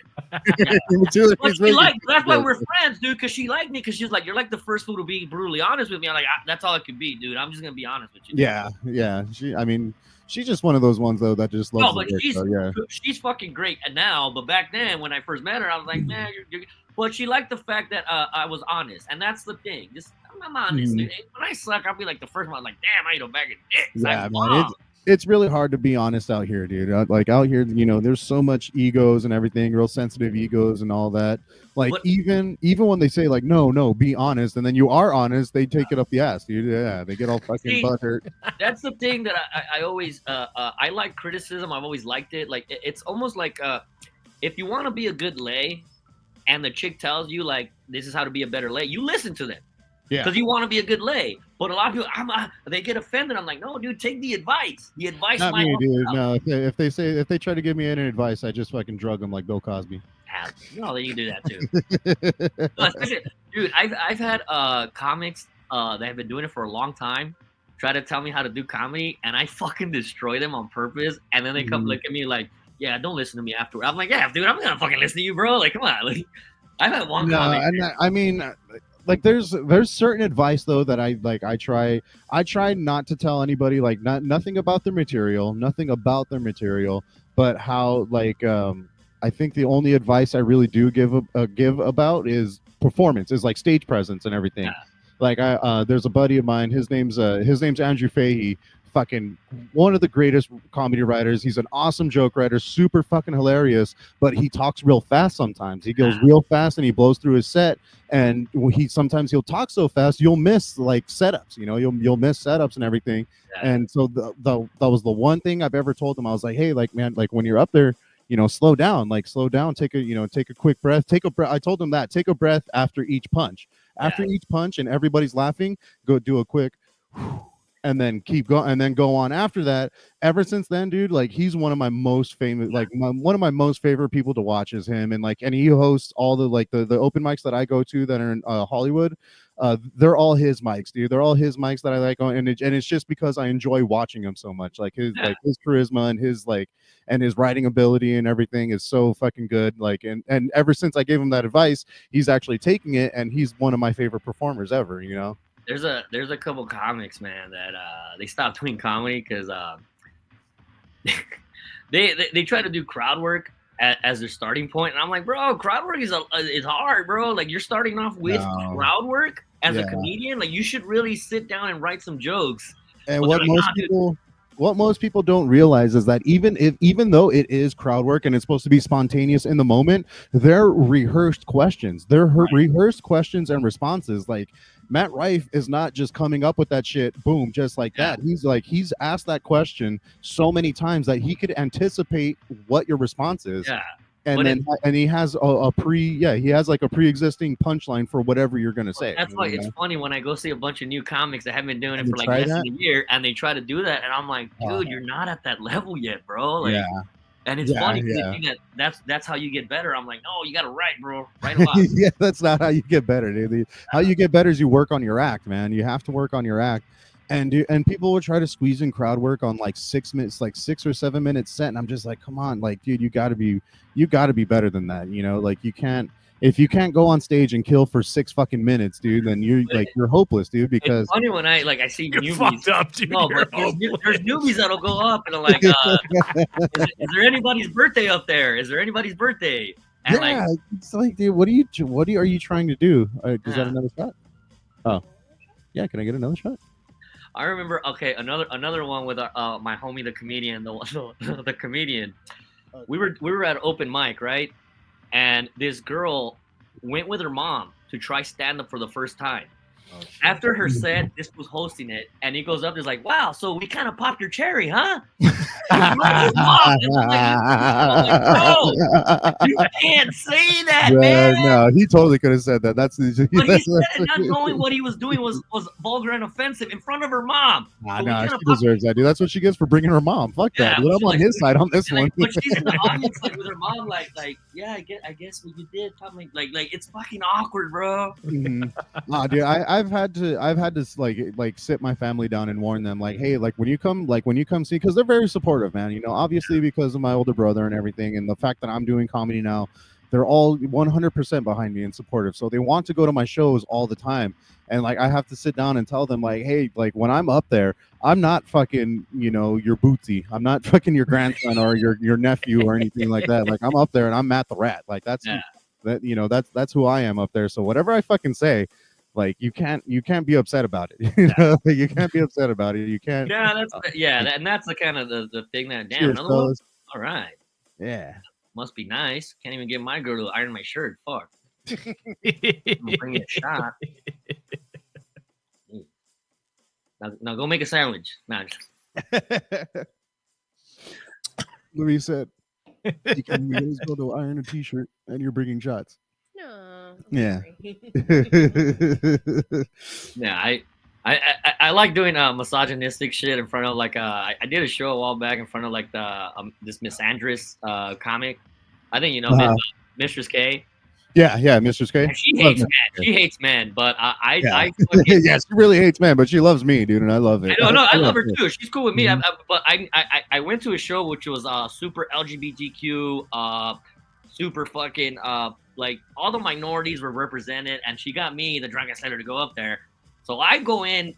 Material But needs she work. liked, that's why we're friends, dude. Because she liked me. Because she was like, "You're like the first fool to be brutally honest with me." I'm like, "That's all it could be, dude. I'm just gonna be honest with you." Dude. Yeah. I mean, she's just one of those ones though that just loves No, but the work, so, she's fucking great now. But back then, when I first met her, I was like, "Man, you're." But she liked the fact that I was honest, and that's the thing. Just I'm honest, dude. When I suck, I'll be like the first one. Like, damn, I ain't a bag of dicks. Yeah, man. It's really hard to be honest out here, dude. Like out here, there's so much egos and everything, real sensitive egos and all that. Like But- even when they say like, no, be honest, and then you are honest, they take it up the ass, dude. Yeah, they get all fucking butthurt. That's the thing that I always I like criticism. I've always liked it. Like it's almost like if you want to be a good lay, and the chick tells you like this is how to be a better lay, you listen to them. Yeah. Because you want to be a good lay. But a lot of people, they get offended. I'm like, no, dude, take the advice. The advice Not might me, help dude. you out. No, if they try to give me any advice, I just fucking drug them like Bill Cosby. No, you can do that too. No, especially, dude, I've had comics that have been doing it for a long time try to tell me how to do comedy, and I fucking destroy them on purpose. And then they come look at me like, yeah, don't listen to me afterward. I'm like, yeah, dude, I'm gonna fucking listen to you, bro. Like, come on. Like, I've had one comic. And I mean, like there's certain advice though that I try not to tell anybody, like nothing about their material, but how like I think the only advice I really do give about is performance, is like stage presence and everything. Yeah. Like there's a buddy of mine, his name's Andrew Fahey, fucking one of the greatest comedy writers. He's an awesome joke writer, super fucking hilarious, but he talks real fast sometimes. He goes real fast and he blows through his set, and sometimes he'll talk so fast you'll miss like setups, you'll miss setups and everything. And so that was the one thing I've ever told him. I was like, hey, like, man, like when you're up there, slow down, take a quick breath, I told him that, take a breath after each punch. After each punch and everybody's laughing, go do a quick and then keep going, and then go on after that. Ever since then, dude, like he's one of my most famous, like one of my most favorite people to watch is him. And like, and he hosts all the like the open mics that I go to that are in Hollywood. They're all his mics, dude. They're all his mics that I like, and it's just because I enjoy watching him so much. Like his charisma and his writing ability and everything is so fucking good. Like, and ever since I gave him that advice, he's actually taking it, and he's one of my favorite performers ever. There's a couple comics, man, that they stopped doing comedy because they try to do crowd work as their starting point, and I'm like, bro, crowd work is hard, bro. Like you're starting off with crowd work as a comedian. Like you should really sit down and write some jokes. And what most people don't realize is that even though it is crowd work and it's supposed to be spontaneous in the moment, they're rehearsed questions. Rehearsed questions and responses. Like Matt Rife is not just coming up with that shit, boom, just like that. He's asked that question so many times that he could anticipate what your response is. Yeah. And he has he has like a pre-existing punchline for whatever you're gonna say. That's why it's funny when I go see a bunch of new comics that have been doing it for like less than a year, and they try to do that, and I'm like, dude, you're not at that level yet, bro. Like, and it's funny because they think that's how you get better. I'm like, no, you gotta write, bro. Write a lot. Yeah, that's not how you get better, dude. How you get better is you work on your act, man. You have to work on your act. And people would try to squeeze in crowd work on like 6 minutes, like 6 or 7 minutes set, and I'm just like, come on, like, dude, you got to be better than that, you know? Like, you can't, if you can't go on stage and kill for 6 fucking minutes, dude, then you're hopeless, dude. Because it's funny when I see You're newbies. fucked up, dude. No, You're but there's newbies that'll go up and are like, is there anybody's birthday up there? Is there anybody's birthday? And yeah, it's like, dude, what are you trying to do? Is that another shot? Oh, yeah. Can I get another shot? I remember. Okay, another one with my homie, the comedian, the comedian. Okay. We were at open mic, right? And this girl went with her mom to try stand up for the first time. Oh, After her set, this was hosting it, and he goes up, there's like, wow, so we kind of popped your cherry, huh? I'm like, no, you can't say that, man. No, he totally could have said that. But he said it not knowing what he was doing was vulgar and offensive in front of her mom. Nah, she deserves that, dude. That's what she gets for bringing her mom. Fuck that, dude. I'm on his side on this one. But she's in the audience, like, with her mom, like, yeah, I guess what you did, like, it's fucking awkward, bro. Nah, dude, I've had to like sit my family down and warn them, like, hey, like when you come see, because they're very supportive, man. You know, obviously because of my older brother and everything, and the fact that I'm doing comedy now, they're all 100% behind me and supportive. So they want to go to my shows all the time. And like, I have to sit down and tell them, like, hey, like when I'm up there, I'm not fucking, you know, your Bootsy. I'm not fucking your grandson or your nephew or anything like that. Like, I'm up there and I'm Matt the Ratt. Like, that's that, you know, that's who I am up there. So whatever I fucking say, like, you can't be upset about it. You know, like, you can't be upset about it. You can't. Yeah, and that's the kind of the thing that, damn, Cheers, another one? fellas. All right. Yeah. Must be nice. Can't even get my girl to iron my shirt. Fuck. I'm bring me a shot. Now go make a sandwich. Nah. Louis said, you can go to iron a t-shirt and you're bringing shots. No. Yeah. Yeah, I like doing misogynistic shit in front of, like, I did a show a while back in front of, like, the this misandrous comic. I think you know Mistress K. Yeah, Mistress K. And she hates men. She hates men, but I fucking, yeah, she really hates men, but she loves me, dude, and I love it. I love her too. She's cool with me. But I went to a show which was super LGBTQ, super fucking like all the minorities were represented, and she got me, the Drunken Center, to go up there. So I go in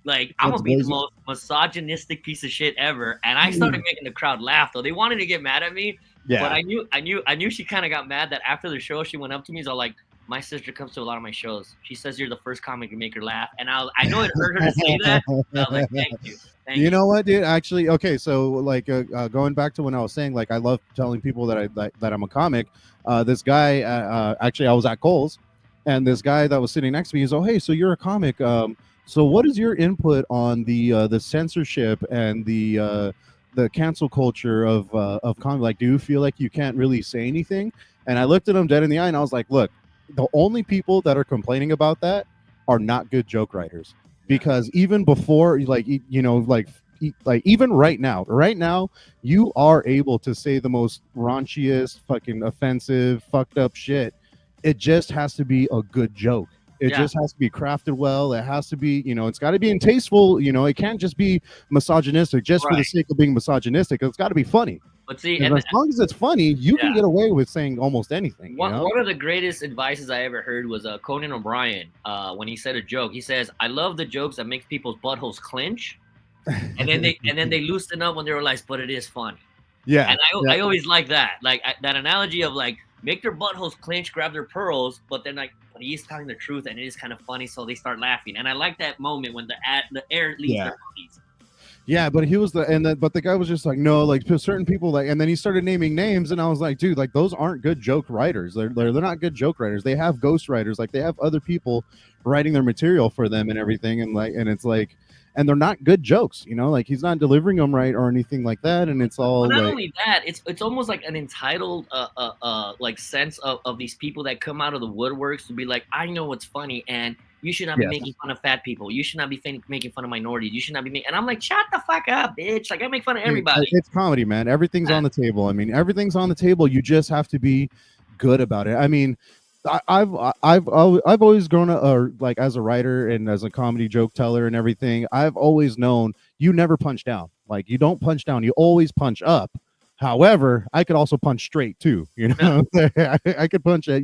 like I'm gonna be the most misogynistic piece of shit ever, and I started making the crowd laugh. Though they wanted to get mad at me, but I knew she kind of got mad that after the show she went up to me. So like, my sister comes to a lot of my shows. She says you're the first comic to make her laugh, and I know it hurt her to say that. I was like, thank you. You know what, dude? Actually, okay, so like going back to when I was saying, like, I love telling people that I'm a comic. This guy, actually, I was at Kohl's, and this guy that was sitting next to me, he's, oh, hey, so you're a comic. So what is your input on the censorship and the cancel culture of comedy? Like, do you feel like you can't really say anything? And I looked at him dead in the eye, and I was like, look, the only people that are complaining about that are not good joke writers. Because even before, like, you know, like even right now, you are able to say the most raunchiest, fucking offensive, fucked up shit. It just has to be a good joke. It just has to be crafted well. It has to be, you know, it's got to be tasteful. You know, it can't just be misogynistic just for the sake of being misogynistic. It's got to be funny. But see, and as long as it's funny, you can get away with saying almost anything. One of the greatest advices I ever heard was Conan O'Brien. When he said a joke, he says, "I love the jokes that makes people's buttholes clench, and then they loosen up when they realize, but it is funny." Yeah, and I always like that, that analogy of like make their buttholes clench, grab their pearls, but then like, but he is telling the truth, and it is kind of funny, so they start laughing. And I like that moment when the air leaves their bodies. Yeah, but he was but the guy was just like, no, like certain people, like, and then he started naming names, and I was like, dude, like, those aren't good joke writers. They're not good joke writers. They have ghost writers, like they have other people writing their material for them and everything, and it's like, and they're not good jokes, you know, like he's not delivering them right or anything like that, and it's all. But not only that, it's almost like an entitled like sense of these people that come out of the woodworks to be like, I know what's funny, and you should not be making fun of fat people. You should not be making fun of minorities. You should not be making. And I'm like, shut the fuck up, bitch. Like, I make fun of everybody. It's comedy, man. Everything's on the table. I mean, everything's on the table. You just have to be good about it. I mean, I've always grown up, or like as a writer and as a comedy joke teller and everything. I've always known you never punch down. Like you don't punch down. You always punch up. However, I could also punch straight too. You know, I could punch at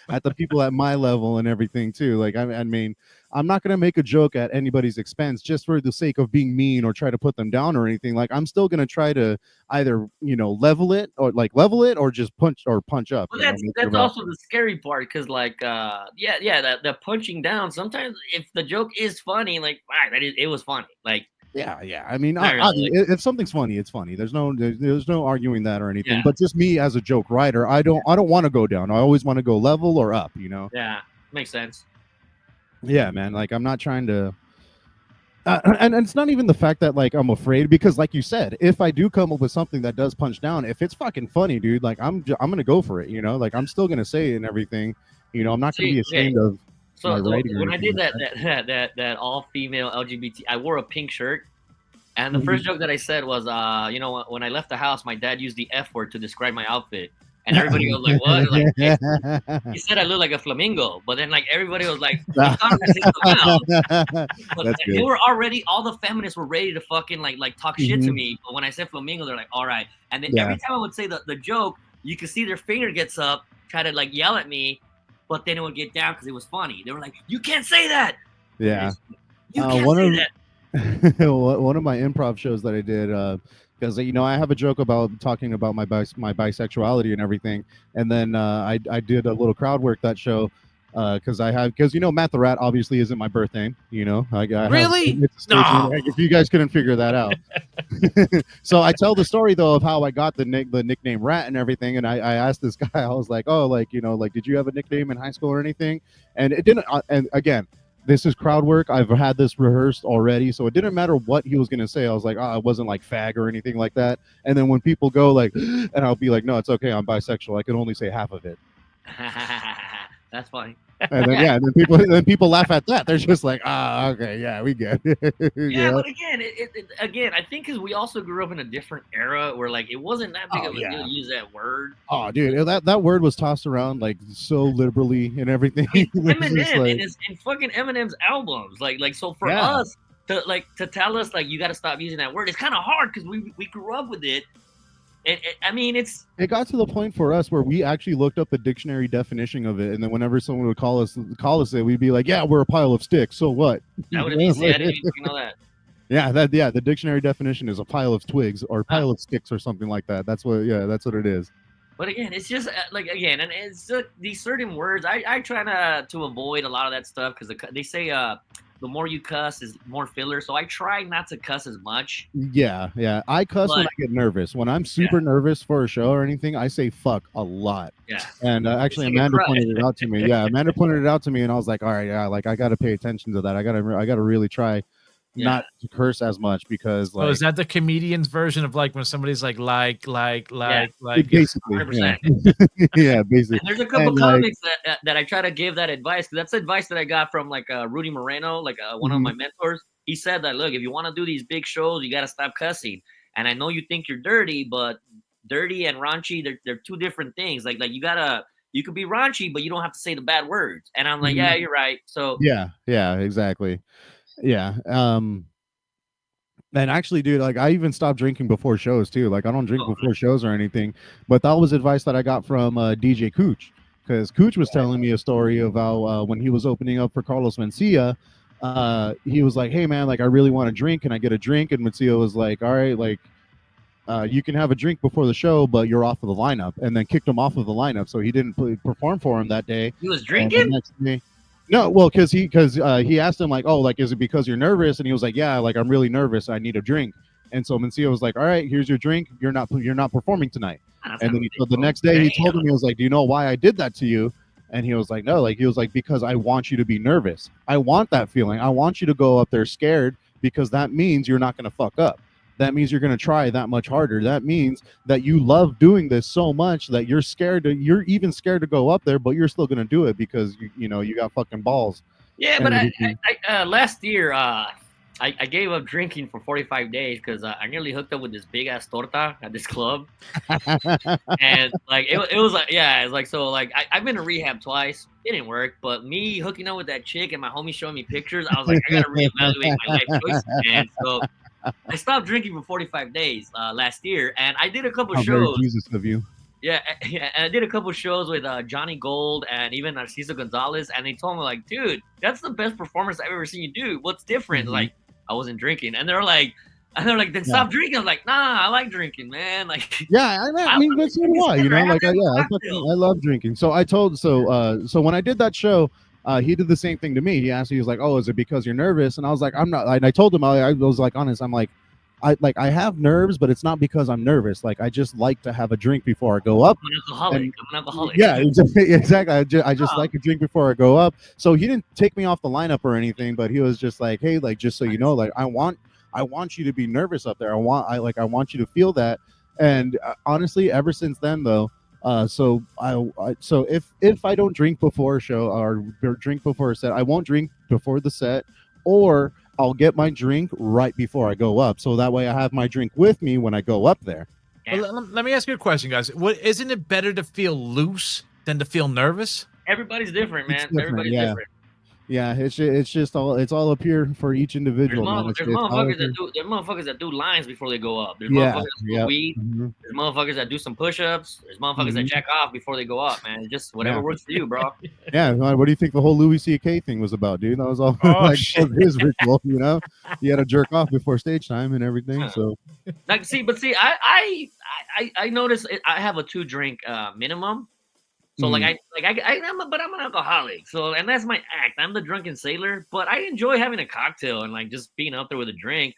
at the people at my level and everything too. Like I mean, I'm not gonna make a joke at anybody's expense just for the sake of being mean or try to put them down or anything. Like I'm still gonna try to either level it or just punch up. Well, that's also the scary part because like the punching down. Sometimes if the joke is funny, like wow, it was funny. Like yeah. I mean, really. if something's funny, it's funny. There's no arguing that or anything. Yeah. But just me as a joke writer, I don't want to go down. I always want to go level or up. Yeah, makes sense. Yeah, man. Like I'm not trying to. And it's not even the fact that like I'm afraid, because like you said, if I do come up with something that does punch down, if it's fucking funny, dude, like I'm gonna go for it. Like I'm still gonna say it and everything. I'm not gonna be ashamed of. So when I did that all female LGBT, I wore a pink shirt, and the first joke that I said was, when I left the house, my dad used the F word to describe my outfit, and everybody was like, "What?" Like, he said I look like a flamingo, but then like everybody was like, "But they were already, all the feminists were ready to fucking like talk shit to me, but when I said flamingo, they're like, "All right," and then every time I would say the joke, you could see their finger gets up, try to like yell at me. But then it would get down because it was funny. They were like, "You can't say that." Yeah, you can't say that. One of my improv shows that I did, because I have a joke about talking about my bisexuality and everything, and then I did a little crowd work that show. Because Matt The Ratt obviously isn't my birth name. I really? No. If you guys couldn't figure that out, so I tell the story though of how I got the nickname Rat and everything. And I asked this guy, I was like, oh, like did you have a nickname in high school or anything? And it didn't. And again, this is crowd work. I've had this rehearsed already, so it didn't matter what he was gonna say. I was like, oh, it wasn't like fag or anything like that. And then when people go like, and I'll be like, no, it's okay, I'm bisexual. I can only say half of it. That's funny. And then then people laugh at that. They're just like, okay, yeah, we get it. But again, I think because we also grew up in a different era where like it wasn't that big of a deal to use that word. Oh, dude, that word was tossed around like so liberally and everything. Eminem and fucking Eminem's albums, like so for us to tell us like you got to stop using that word, it's kind of hard because we grew up with it. It got to the point for us where we actually looked up the dictionary definition of it, and then whenever someone would call us it, we'd be like, "Yeah, we're a pile of sticks. So what?" That would be sad. I didn't even know that. Yeah, the dictionary definition is a pile of twigs or pile of sticks or something like that. That's what it is. But again, it's just and it's these certain words. I try to avoid a lot of that stuff because they say the more you cuss is more filler. So I try not to cuss as much. Yeah. I cuss when I get nervous. When I'm super nervous for a show or anything, I say fuck a lot. Yeah. And actually, Amanda pointed it out to me. Yeah, Amanda pointed it out to me, and I was like, all right, yeah, like I got to pay attention to that. I got to really try not to curse as much because like. Oh, is that the comedian's version of like when somebody's like basically, yeah, basically. And there's a couple comics that I try to give that advice. That's advice that I got from like Rudy Moreno, like one of my mentors. He said that look, if you want to do these big shows, you got to stop cussing. And I know you think you're dirty, but dirty and raunchy, they're two different things. Like you could be raunchy, but you don't have to say the bad words. And I'm like, yeah, you're right. So yeah, exactly. Yeah. And actually, dude, like I even stopped drinking before shows too. Like I don't drink before shows or anything. But that was advice that I got from DJ Cooch, because Cooch was telling me a story of how when he was opening up for Carlos Mencia, he was like, "Hey man, like I really want to drink. Can I get a drink?" And Mencia was like, "All right, like you can have a drink before the show, but you're off of the lineup." And then kicked him off of the lineup, so he didn't perform for him that day. He was drinking. No, well, because he asked him like, oh, like, is it because you're nervous? And he was like, yeah, like I'm really nervous. I need a drink. And so Mencia was like, all right, here's your drink. You're not performing tonight. And then the next day he told him, he was like, do you know why I did that to you? And he was like, no, like he was like, because I want you to be nervous. I want that feeling. I want you to go up there scared, because that means you're not going to fuck up. That means you're going to try that much harder. That means that you love doing this so much that you're even scared to go up there, but you're still going to do it because you got fucking balls. Yeah, but I last year, I gave up drinking for 45 days because I nearly hooked up with this big ass torta at this club. And like it was like, yeah, it's like, so like I've been to rehab twice. It didn't work, but me hooking up with that chick and my homie showing me pictures, I was like, I gotta reevaluate my life choices, man. So I stopped drinking for 45 days last year, and I did a couple How very shows. Jesus of you. Yeah, yeah, and I did a couple shows with Johnny Gold and even Narciso Gonzalez, and they told me like, dude, that's the best performance I've ever seen you do. What's different? Mhm. Like, I wasn't drinking, and they're like, then stop drinking. I was like, nah, I like drinking, man. Like, Yeah, I mean, that's so do I. You know, like, I love drinking. So so when I did that show, he did the same thing to me. He asked me, he was like, "Oh, is it because you're nervous?" And I was like, "I'm not." And I told him, I was like, honest. I'm like, I have nerves, but it's not because I'm nervous. Like, I just like to have a drink before I go up. I'm an alcoholic. Yeah, exactly. I just like a drink before I go up. So he didn't take me off the lineup or anything, but he was just like, "Hey, like, just so you know, like, I want you to be nervous up there. I want you to feel that." And honestly, ever since then, though, so if I don't drink before a show or drink before a set, I won't drink before the set, or I'll get my drink right before I go up, so that way I have my drink with me when I go up there. Well, let me ask you a question, guys. Isn't it better to feel loose than to feel nervous? Everybody's different, man. Everybody's yeah. different. Yeah, it's all up here for each individual. There's motherfuckers that do lines before they go up. There's motherfuckers that smoke weed. Mm-hmm. There's motherfuckers that do some push-ups. There's motherfuckers that jack off before they go up, man. It's just whatever works for you, bro. Yeah, what do you think the whole Louis C.K. thing was about, dude? That was all his ritual, you know. He had to jerk off before stage time and everything. So, like, I noticed I have a 2-drink minimum. So I'm an alcoholic. So, and that's my act. I'm the drunken sailor, but I enjoy having a cocktail and like just being up there with a drink.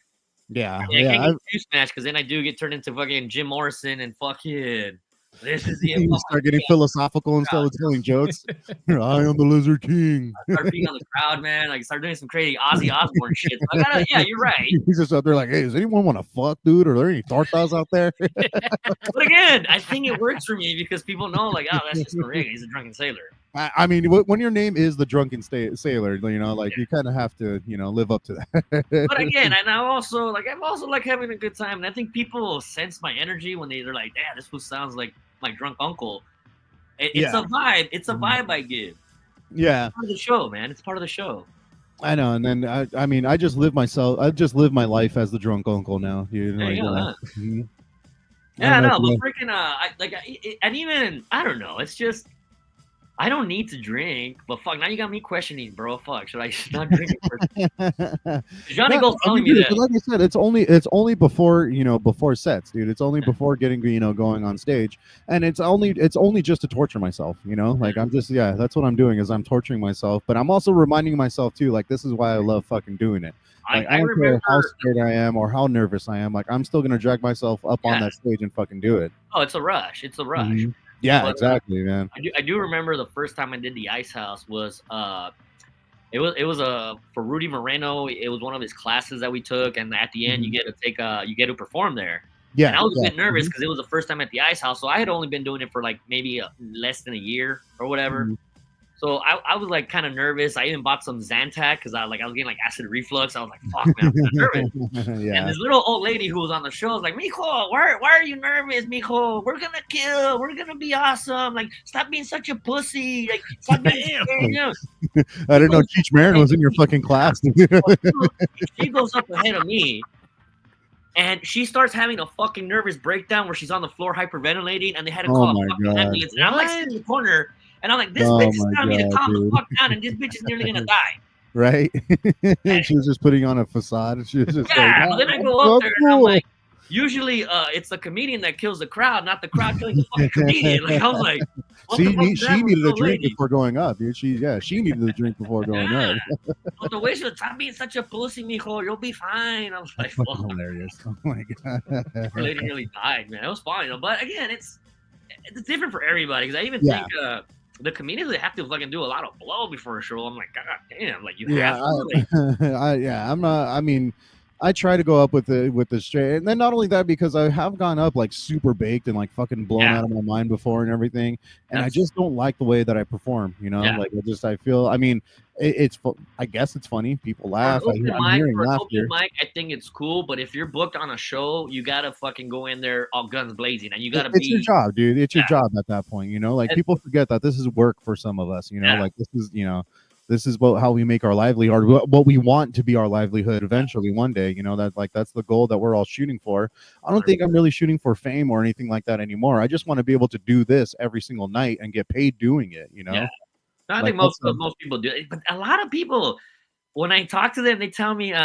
Yeah, I can't get too smashed because then I do get turned into fucking Jim Morrison and fucking. This is the. You start getting philosophical instead of telling jokes. I am the Lizard King. I start being on the crowd, man. Like start doing some crazy Ozzy Osbourne shit. So yeah, you're right. He's just out there like, "Hey, does anyone want to fuck, dude? Are there any tortas out there?" But again, I think it works for me because people know, like, oh, that's just Noriega. He's a drunken sailor. I mean, when your name is the drunken sailor, you know, like you kind of have to, you know, live up to that. But again, and I've also like having a good time, and I think people sense my energy when they're like, "Damn, this fool sounds like my drunk uncle." It's a vibe. It's a vibe I give. Yeah, it's part of the show, man. It's part of the show. I know, and then I mean, I just live my life as the drunk uncle now. You know, yeah, no, but freaking and even I don't know. It's just. I don't need to drink, but fuck, now you got me questioning, bro. Fuck, should I not drink it? Johnny Gold's telling me that. Like I said, it's only before, you know, before sets, dude. It's only before getting, you know, going on stage, and it's only just to torture myself, you know. Like I'm just that's what I'm doing is I'm torturing myself, but I'm also reminding myself too, like this is why I love fucking doing it. Like, I don't care how scared I am or how nervous I am. Like I'm still gonna drag myself up on that stage and fucking do it. Oh, it's a rush. It's a rush. Mm-hmm. Yeah, but, exactly, man. I do remember the first time I did the Ice House was it was for Rudy Moreno. It was one of his classes that we took, and at the end you get to perform there. Yeah, and I was a bit nervous because it was the first time at the Ice House, so I had only been doing it for like maybe less than a year or whatever. Mm-hmm. So I was like kind of nervous. I even bought some Zantac because I was getting like acid reflux. I was like, fuck, man, I'm kind of nervous. And this little old lady who was on the show was like, Mijo, why are you nervous, Mijo? We're gonna kill. We're gonna be awesome. Like, stop being such a pussy. Like, stop being scared. I didn't know Cheech Marin was in your fucking class. She goes up ahead of me. And she starts having a fucking nervous breakdown where she's on the floor hyperventilating, and they had to call a fucking ambulance. And I'm like sitting in the corner. And I'm like, this bitch is telling me to calm the fuck down, and this bitch is nearly gonna die. Right? She was just putting on a facade. She was just but then I go up there and I'm like, usually it's the comedian that kills the crowd, not the crowd killing the fucking comedian. Like I was like, she needed a drink before going up, dude. She needed a drink before going up. But the way she was stop being such a pussy, mijo, you'll be fine. I was like, well, hilarious. Oh my god. The lady nearly died, man. It was fine, but again, it's different for everybody because I even think the comedians, they have to fucking do a lot of blow before a show. I'm like, god damn, like you have to. I'm not. I mean, I try to go up with the straight, and then not only that, because I have gone up like super baked and like fucking blown out of my mind before and everything, and I just don't like the way that I perform. Like I feel. I mean, I guess it's funny. People laugh. For an I'm hearing open laughter. mic, I think it's cool. But if you're booked on a show, you gotta fucking go in there all guns blazing, and you gotta It's your job, dude. It's your job at that point. Like people forget that this is work for some of us. Like this is This is how we make our livelihood, what we want to be our livelihood eventually one day. That's the goal that we're all shooting for. I don't think I'm really shooting for fame or anything like that anymore. I just want to be able to do this every single night and get paid doing it. Yeah. I think most people do it, but a lot of people, when I talk to them, they tell me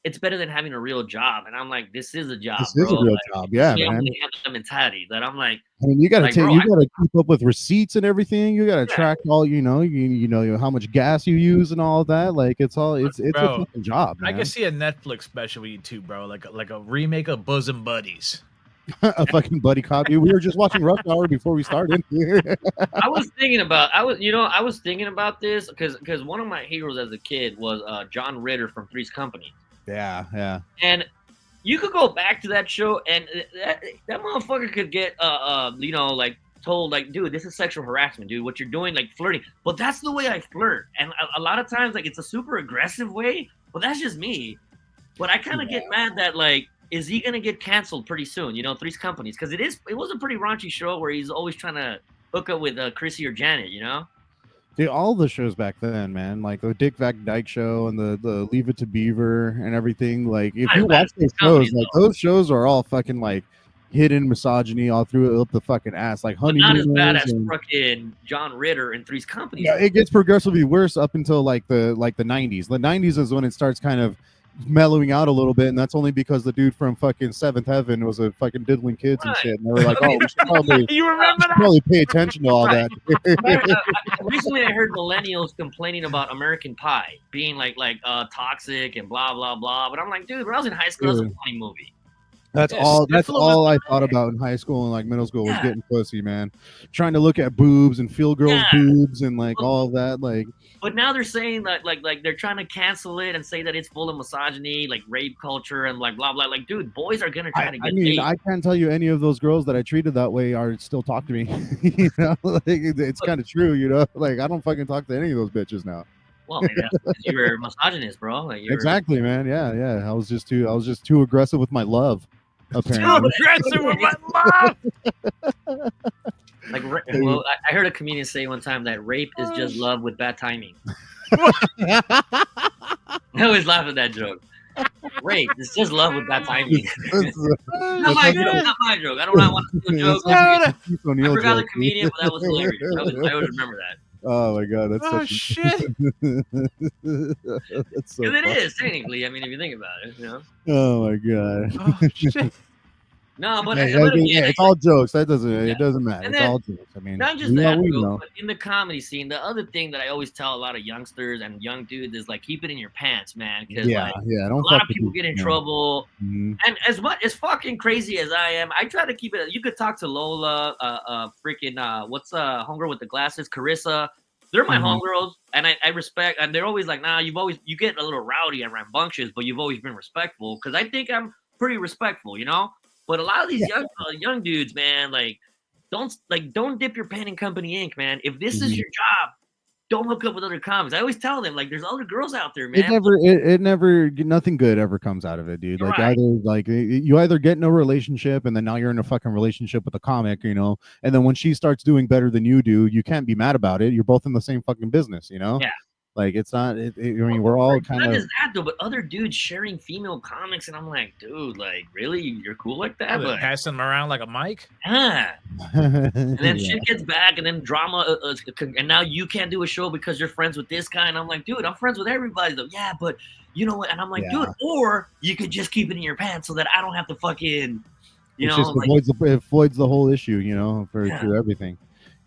it's better than having a real job, and I'm like, this is a job. This is a real job, yeah, man. Have the mentality that I'm like, I mean, you got to keep up with receipts and everything. You got to track all, you know how much gas you use and all of that. Like it's a fucking job, man. I can see a Netflix special with you too, bro. Like a remake of Bosom Buddies. A fucking buddy copy. We were just watching Rush Hour before we started. I was thinking about this because one of my heroes as a kid was John Ritter from Three's Company. Yeah. And you could go back to that show, and that motherfucker could get like told like, dude, this is sexual harassment, dude. What you're doing, like flirting. But that's the way I flirt, and a lot of times like it's a super aggressive way. But that's just me. But I kind of get mad that like, is he gonna get canceled pretty soon? Three's Companies, because it was a pretty raunchy show where he's always trying to hook up with Chrissy or Janet. Dude, all the shows back then, man, like the Dick Van Dyke Show and the Leave It to Beaver and everything. Like if you watch those shows, like those shows are all fucking like hidden misogyny all through up the fucking ass. Like Honey, not as bad as fucking John Ritter and Three's Companies. Yeah, it gets progressively worse up until like the 90s. The 90s is when it starts kind of mellowing out a little bit, and that's only because the dude from fucking Seventh Heaven was a fucking diddling kids and shit, and they were like, "Oh, we should probably, probably pay attention to all that." Recently, I heard millennials complaining about American Pie being like toxic and blah blah blah. But I'm like, dude, when I was in high school, that was a funny movie. That's all I thought about in high school and like middle school was getting pussy, man. Trying to look at boobs and feel girls' boobs and like all of that, like. But now they're saying that like they're trying to cancel it and say that it's full of misogyny, like rape culture and like blah blah. Like, dude, boys are gonna try to get paid. I can't tell you any of those girls that I treated that way are still talk to me. Like, it's kind of true, Like I don't fucking talk to any of those bitches now. Well, maybe that's because you were a misogynist, bro. Like, exactly, man. Yeah. I was just too aggressive with my love. Apparently. Too aggressive with my love. I heard a comedian say one time that rape is just love with bad timing. I always laugh at that joke. Rape is just love with bad timing. Not my joke. I don't want to do a joke. I forgot the comedian, but that was hilarious. I always remember that. Oh my god, that's shit. That's so. Because it is technically. I mean, if you think about it, Oh my god. Oh shit. No, but it's all jokes. It doesn't matter. It's all jokes. I mean, not just that, bro, but in the comedy scene, the other thing that I always tell a lot of youngsters and young dudes is like, keep it in your pants, man. Because a lot of people get in trouble. Mm-hmm. And as fucking crazy as I am, I try to keep it. You could talk to Lola, what's homegirl with the glasses, Carissa. They're my homegirls, and I respect. And they're always like, nah, you get a little rowdy and rambunctious, but you've always been respectful. Because I think I'm pretty respectful, But a lot of these young dudes, man, like don't dip your pen in company ink, man. If this is your job, don't hook up with other comics. I always tell them, like, there's other girls out there, man. It never nothing good ever comes out of it, dude. Like you either get no relationship and then now you're in a fucking relationship with a comic, and then when she starts doing better than you do, you can't be mad about it. You're both in the same fucking business, Yeah. Like it's not. I mean, we're all kind of. Not just that though, but other dudes sharing female comics, and I'm like, dude, like, really, you're cool like that? But passing them around like a mic. Yeah. And then shit gets back, and then drama, and now you can't do a show because you're friends with this guy, and I'm like, dude, I'm friends with everybody though. Yeah, but you know what? And I'm like, dude, or you could just keep it in your pants so that I don't have to fucking, it avoids the whole issue, for everything.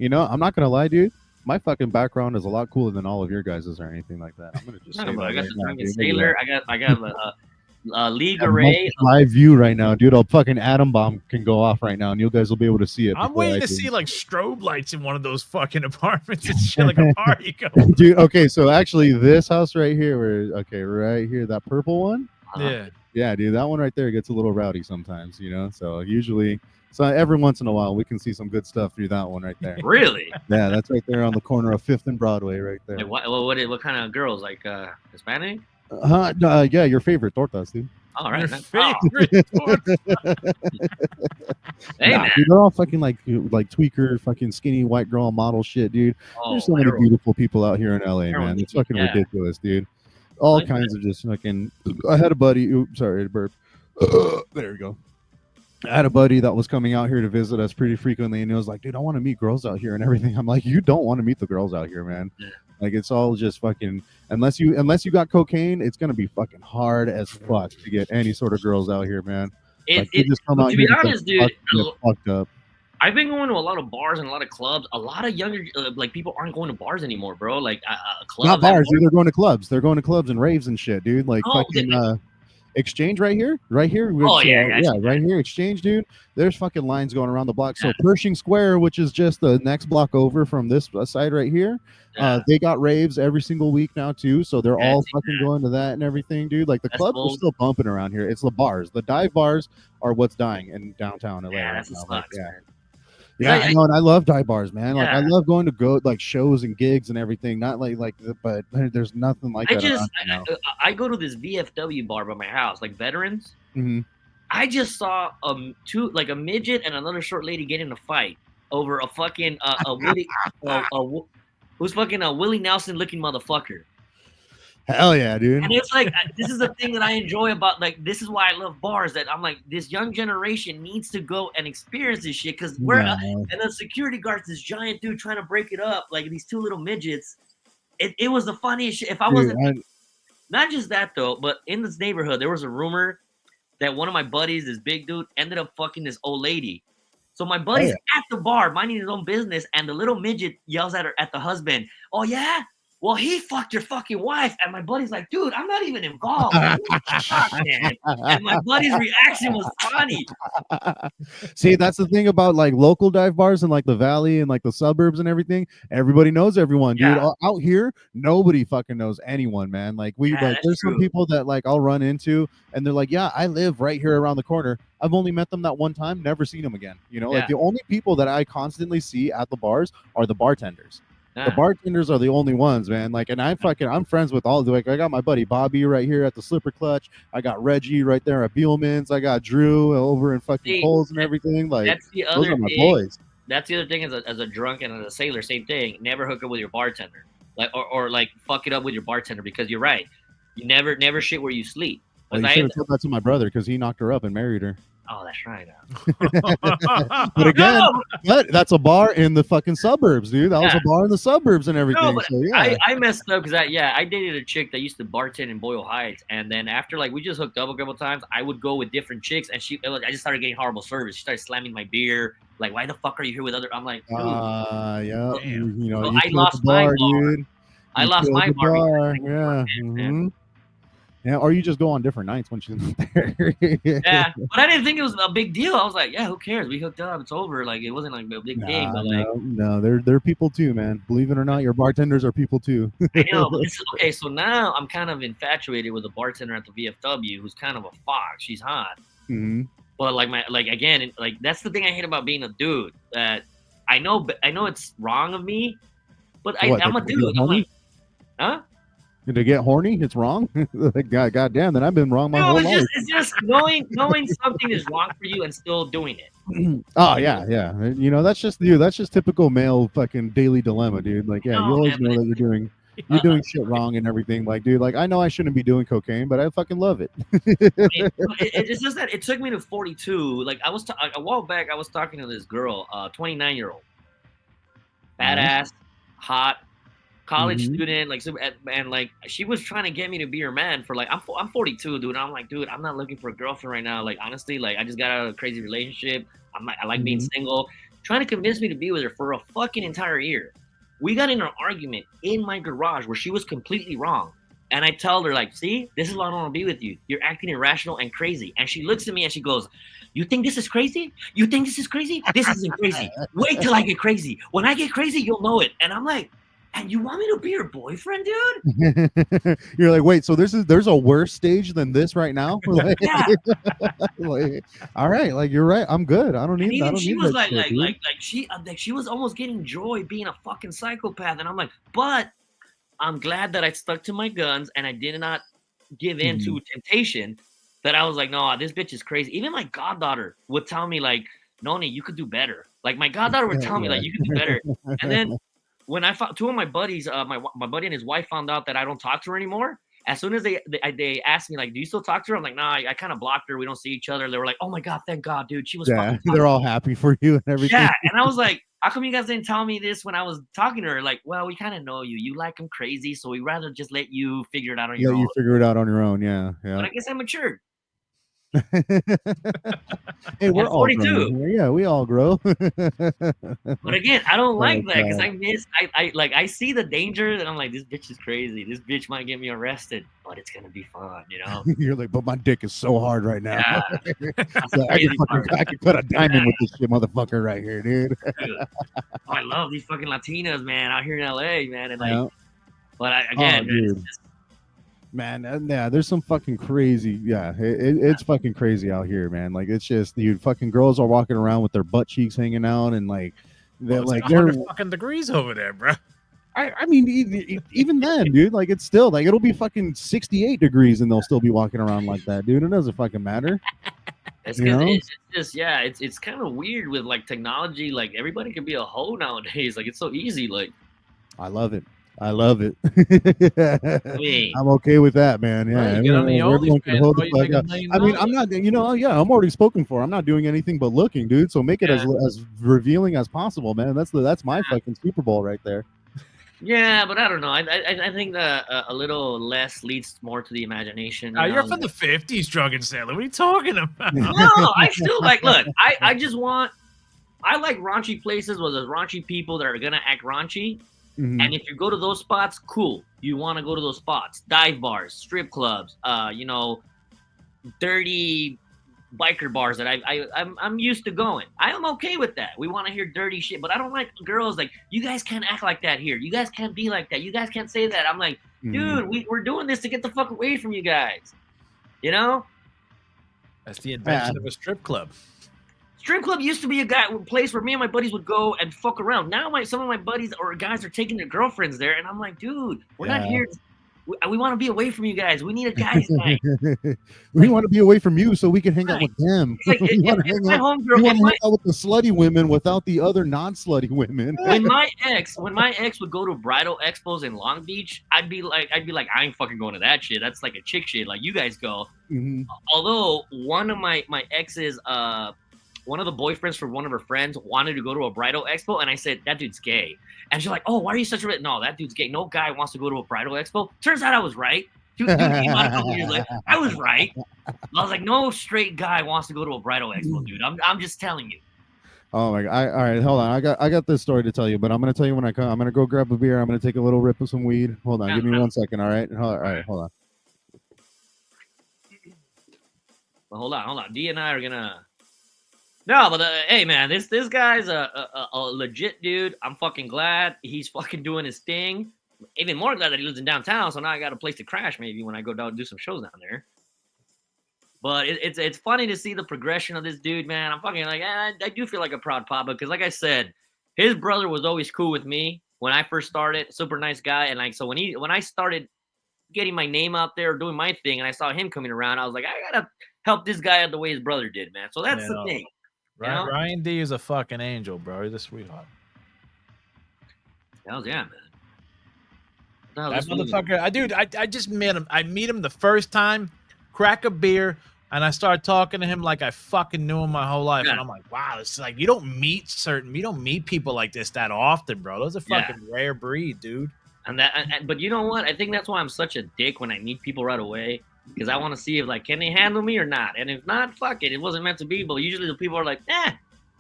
I'm not gonna lie, dude. My fucking background is a lot cooler than all of your guys's or anything like that. I'm gonna just say I got the Drunken Sailor. I got League Array. Live view right now, dude. A fucking atom bomb can go off right now, and you guys will be able to see it. I'm waiting to see like strobe lights in one of those fucking apartments and shit, like a party going. Dude, okay, so actually, this house right here, right here, that purple one. Yeah. Yeah, dude, that one right there gets a little rowdy sometimes, you know. So usually, so every once in a while, we can see some good stuff through that one right there. Really? Yeah, that's right there on the corner of Fifth and Broadway, right there. Like what kind of girls? Like Hispanic? Yeah, your favorite tortas, dude. All right. Your man. favorite torta. Hey, man. Dude, they're all fucking like tweaker, fucking skinny white girl model shit, dude. There's so many heroin. beautiful people out here in LA, Heroin, man. It's fucking yeah. ridiculous, dude. All Like kinds of just fucking. I had a buddy. Oops, sorry, burp. There we go. I had a buddy that was coming out here to visit us pretty frequently, and he was like, "Dude, I want to meet girls out here and everything." I'm like, "You don't want to meet the girls out here, man. Yeah. Like, it's all just fucking unless you got cocaine, it's gonna be fucking hard as fuck to get any sort of girls out here, man. Like, you just come out to here be to get honest, dude, fucked up. I've been going to a lot of bars and a lot of clubs. A lot of younger like people aren't going to bars anymore, bro. Like clubs. Not bars, dude. They're going to clubs. They're going to clubs and raves and shit, dude. Like fucking Exchange right here. Oh yeah, right here. Exchange, dude. There's fucking lines going around the block. So Pershing Square, which is just the next block over from this side right here, they got raves every single week now too. So they're all fucking going to that and everything, dude. Like the clubs are still bumping around here. It's the bars. The dive bars are what's dying in downtown LA. Yeah, right that's now. sucks, man. Yeah, I know, and I love dive bars, man. Like Yeah. I love going to go like shows and gigs and everything. Not but there's nothing like that. I go to this VFW bar by my house, like veterans. Mm-hmm. I just saw a midget and another short lady get in a fight over a fucking who's fucking a Willie Nelson looking motherfucker. Hell yeah, dude. And it's like this is the thing that I enjoy about like this is why I love bars. That I'm like this young generation needs to go and experience this shit because we're and the security guards, this giant dude trying to break it up, like these two little midgets. It was the funniest shit. If I wasn't not just that though, but in this neighborhood there was a rumor that one of my buddies, this big dude, ended up fucking this old lady. So my buddy's at the bar minding his own business, and the little midget yells at the husband, "Oh yeah? Well, he fucked your fucking wife." And my buddy's like, "Dude, I'm not even involved." Fuck, man. And my buddy's reaction was funny. See, that's the thing about like local dive bars and like the valley and like the suburbs and everything. Everybody knows everyone, dude. Out here, nobody fucking knows anyone, man. Like there's some people that like I'll run into and they're like, "Yeah, I live right here around the corner. I've only met them that one time, never seen them again." You know, like the only people that I constantly see at the bars are the bartenders. The bartenders are the only ones, man. Like, and I'm friends with all. Like, I got my buddy Bobby right here at the Slipper Clutch. I got Reggie right there at Beelman's. I got Drew over in fucking Coles and everything. Like, that's the those other are my boys. That's the other thing as a drunk and as a sailor, same thing. Never hook up with your bartender, like or like fuck it up with your bartender because you're right. You never shit where you sleep. Well, you should have told that to my brother because he knocked her up and married her. Oh, that's right. But again, that's a bar in the fucking suburbs, dude. That was a bar in the suburbs and everything. No, but so yeah, I messed up because I dated a chick that used to bartend in Boyle Heights, and then after like we just hooked up a couple times, I would go with different chicks, and I just started getting horrible service. She started slamming my beer. Like, why the fuck are you here with other? I'm like, dude. Yeah, you know, so you I lost my bar. Dude. I lost my bar. Yeah. Yeah, or you just go on different nights when she's not there. Yeah, but I didn't think it was a big deal. I was like, yeah, who cares? We hooked up. It's over. Like, it wasn't like a big thing. But like, no, they're people too, man. Believe it or not, your bartenders are people too. I know. But okay, so now I'm kind of infatuated with a bartender at the VFW who's kind of a fox. She's hot. Mm-hmm. But again, that's the thing I hate about being a dude. That I know it's wrong of me, but I'm a dude. I'm like, huh? To get horny, it's wrong. God damn, then I've been wrong my whole life. It's just knowing something is wrong for you and still doing it. Oh yeah. You know, that's just typical male fucking daily dilemma, dude. Like, yeah, you always know that you're doing shit wrong and everything. Like, dude, like I know I shouldn't be doing cocaine, but I fucking love it. It's just that it took me to 42. Like a while back, I was talking to this girl, 29-year-old, badass, hot. College student, like, and like she was trying to get me to be her man for like I'm 42, dude. And I'm like, dude, I'm not looking for a girlfriend right now. Like, honestly, like I just got out of a crazy relationship. I like being single. Trying to convince me to be with her for a fucking entire year. We got in an argument in my garage where she was completely wrong. And I tell her, like, see, this is why I don't want to be with you. You're acting irrational and crazy. And she looks at me and she goes, you think this is crazy? You think this is crazy? This isn't crazy. Wait till I get crazy. When I get crazy, you'll know it. And I'm like, and you want me to be your boyfriend, dude? You're like, wait, so there's a worse stage than this right now? Like, Yeah. like, all right, like you're right. I'm good. I don't And need even she was that shit, dude. she was almost getting joy being a fucking psychopath, and I'm like, but I'm glad that I stuck to my guns and I did not give in to temptation. That I was like, no, this bitch is crazy. Even my goddaughter would tell me like, Noni, you could do better. Like my goddaughter would tell me like, you could do better. And then when I found two of my buddies, my buddy and his wife found out that I don't talk to her anymore. As soon as they asked me like, do you still talk to her? I'm like, nah, I kind of blocked her. We don't see each other. They were like, oh my god, thank God, dude, she was fucking. They're all happy for you and everything. Yeah, and I was like, how come you guys didn't tell me this when I was talking to her? Like, well, we kind of know you. You like him crazy, so we'd rather just let you figure it out on your own. You figure it out on your own. Yeah. But I guess I matured. Hey, we're all 42. grown. Yeah, we all grow. But again, I don't like that because I see the danger and I'm like, this bitch is crazy. This bitch might get me arrested, but it's gonna be fun, you know. You're like, but my dick is so hard right now. Yeah. So I can cut a diamond with this shit, motherfucker, right here, dude. Oh, I love these fucking Latinas, man, out here in LA, man, and like, but again, man, yeah, there's some fucking crazy. Yeah, it's fucking crazy out here, man. Like, it's just, dude, fucking girls are walking around with their butt cheeks hanging out, and like they're like 100 fucking degrees over there, bro. I mean, even then, dude, like it's still like it'll be fucking 68 degrees, and they'll still be walking around like that, dude. It doesn't fucking matter. It's just it's kind of weird with like technology. Like everybody can be a hoe nowadays. Like it's so easy. Like I love it. I'm okay with that, man. Yeah, I mean, I'm not, I'm already spoken for. I'm not doing anything but looking, dude. So make it as revealing as possible, man. That's my fucking Super Bowl right there. Yeah, but I don't know. I think a little less leads more to the imagination. You're from the 50s, Drunken Sailor. What are you talking about? No, I still like. Look, I like raunchy places with those raunchy people that are gonna act raunchy. Mm-hmm. And if you go to those spots, cool. You want to go to those spots, dive bars, strip clubs, dirty biker bars that I'm used to going. I am okay with that. We want to hear dirty shit, but I don't like girls like, you guys can't act like that here. You guys can't be like that. You guys can't say that. I'm like, dude, we're doing this to get the fuck away from you guys. You know? That's the invention of a strip club. Strip club used to be a place where me and my buddies would go and fuck around. Now some of my buddies or guys are taking their girlfriends there, and I'm like, dude, we're not here. We want to be away from you guys. We need a guys' night. We want to be away from you so we can hang out with them. Like, we want to hang out with the slutty women without the other non-slutty women. When my ex would go to bridal expos in Long Beach, I'd be like, I ain't fucking going to that shit. That's like a chick shit. Like, you guys go. Mm-hmm. Although one of my ex's one of the boyfriends for one of her friends wanted to go to a bridal expo, and I said, that dude's gay. And she's like, oh, why are you such a... No, that dude's gay. No guy wants to go to a bridal expo. Turns out I was right. Dude came out a couple years later. I was right. I was like, no straight guy wants to go to a bridal expo, dude. I'm just telling you. Oh my God. All right, hold on. I got this story to tell you, but I'm going to tell you when I come. I'm going to go grab a beer. I'm going to take a little rip of some weed. Hold on. Give me 1 second, all right? All right, hold on. Well, hold on. Dee and I are going to... No, but hey, man, this guy's a legit dude. I'm fucking glad he's fucking doing his thing. Even more glad that he lives in downtown, so now I got a place to crash maybe when I go down and do some shows down there. But it's funny to see the progression of this dude, man. I'm fucking like, I do feel like a proud papa because, like I said, his brother was always cool with me when I first started. Super nice guy, and like so when I started getting my name out there, doing my thing, and I saw him coming around, I was like, I gotta help this guy out the way his brother did, man. So that's the thing. Ryan D is a fucking angel, bro. He's a sweetheart. Hells yeah, man. That motherfucker, I just met him. I meet him the first time, crack a beer, and I start talking to him like I fucking knew him my whole life. Yeah. And I'm like, wow, it's like you don't meet people like this that often, bro. Those are fucking rare breed, dude. But you know what? I think that's why I'm such a dick when I meet people right away. Because I want to see if can they handle me or not, and if not, fuck it. It wasn't meant to be. But usually the people are like,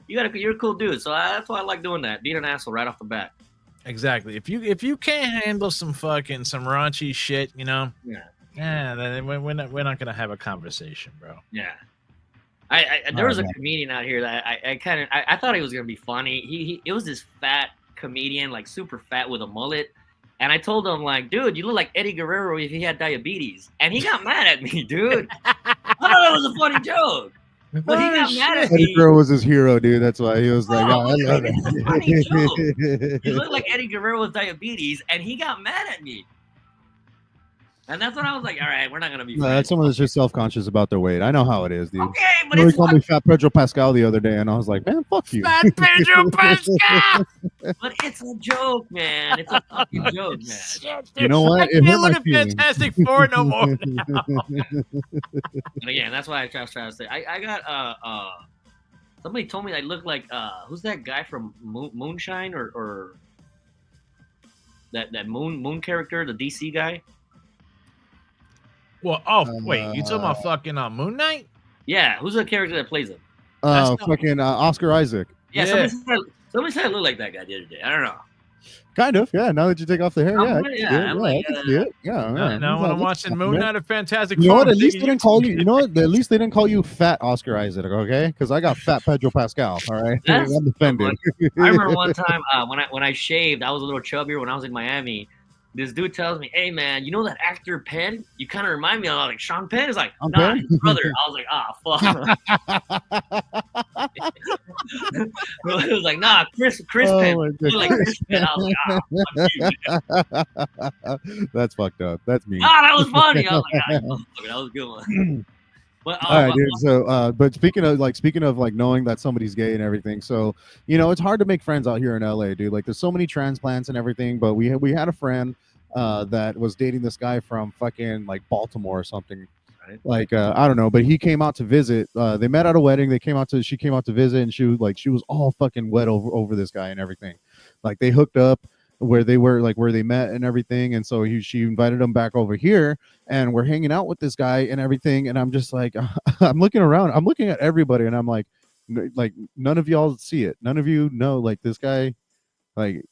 you're a cool dude. So that's why I like doing that, being an asshole right off the bat. Exactly. If you can't handle some raunchy shit, then we're not gonna have a conversation, bro. Yeah. There was a comedian out here that I thought he was gonna be funny. It was this fat comedian, like super fat with a mullet. And I told him, like, dude, you look like Eddie Guerrero if he had diabetes. And he got mad at me, dude. I thought that was a funny joke. But he got mad at Eddie me. Guerrero was his hero, dude. That's why he was like, Bro, oh, I love it's a funny joke. it. You look like Eddie Guerrero with diabetes, and he got mad at me. And that's when I was like, all right, we're not going to be friends. That's someone that's just self-conscious about their weight. I know how it is, dude. Okay, but Somebody it's called me Fat Pedro Pascal the other day, and I was like, man, fuck you. Fat Pedro Pascal. But it's a joke, man. It's a fucking joke, man. You know what? I It hurt can't my win a feelings. Fantastic Four no more. And again, that's why I was trying to say. I got somebody told me I look like who's that guy from Moonshine or that moon character, the DC guy? Well, wait, you talking about fucking Moon Knight? Yeah, who's the character that plays him? Fucking Oscar Isaac. Yeah, Yeah. somebody said I look like that guy the other day. I don't know. Kind of, yeah. Now that you take off the hair, yeah, I'm like, I can see it. Yeah. Now when I'm watching Moon Knight or Fantastic You know Four, what? I'm At least they thinking didn't call you. You know what? At least they didn't call you Fat Oscar Isaac, okay? Because I got Fat Pedro Pascal. All right, That's I'm offended. I remember one time when I shaved, I was a little chubbier when I was in Miami. This dude tells me, "Hey man, you know that actor Penn? You kind of remind me of like Sean Penn." Is like, nah, his brother. I was like, fuck. It was like, nah, Chris Penn. Like Chris Penn. I was like, fuck you. That's fucked up. That's me. Ah, that was funny. I was like, that was a good one. But, all right, dude. So, but speaking of like knowing that somebody's gay and everything, so it's hard to make friends out here in LA, dude. Like, there's so many transplants and everything. But we had a friend that was dating this guy from fucking like Baltimore or something. Right. Like, I don't know, but he came out to visit. They met at a wedding. She came out to visit, and she was all fucking wet over this guy and everything. Like, they hooked up where they were, like where they met and everything, and so she invited him back over here, and we're hanging out with this guy and everything, and I'm just like, I'm looking around, I'm looking at everybody, and I'm like none of y'all see it, none of you know, like this guy, like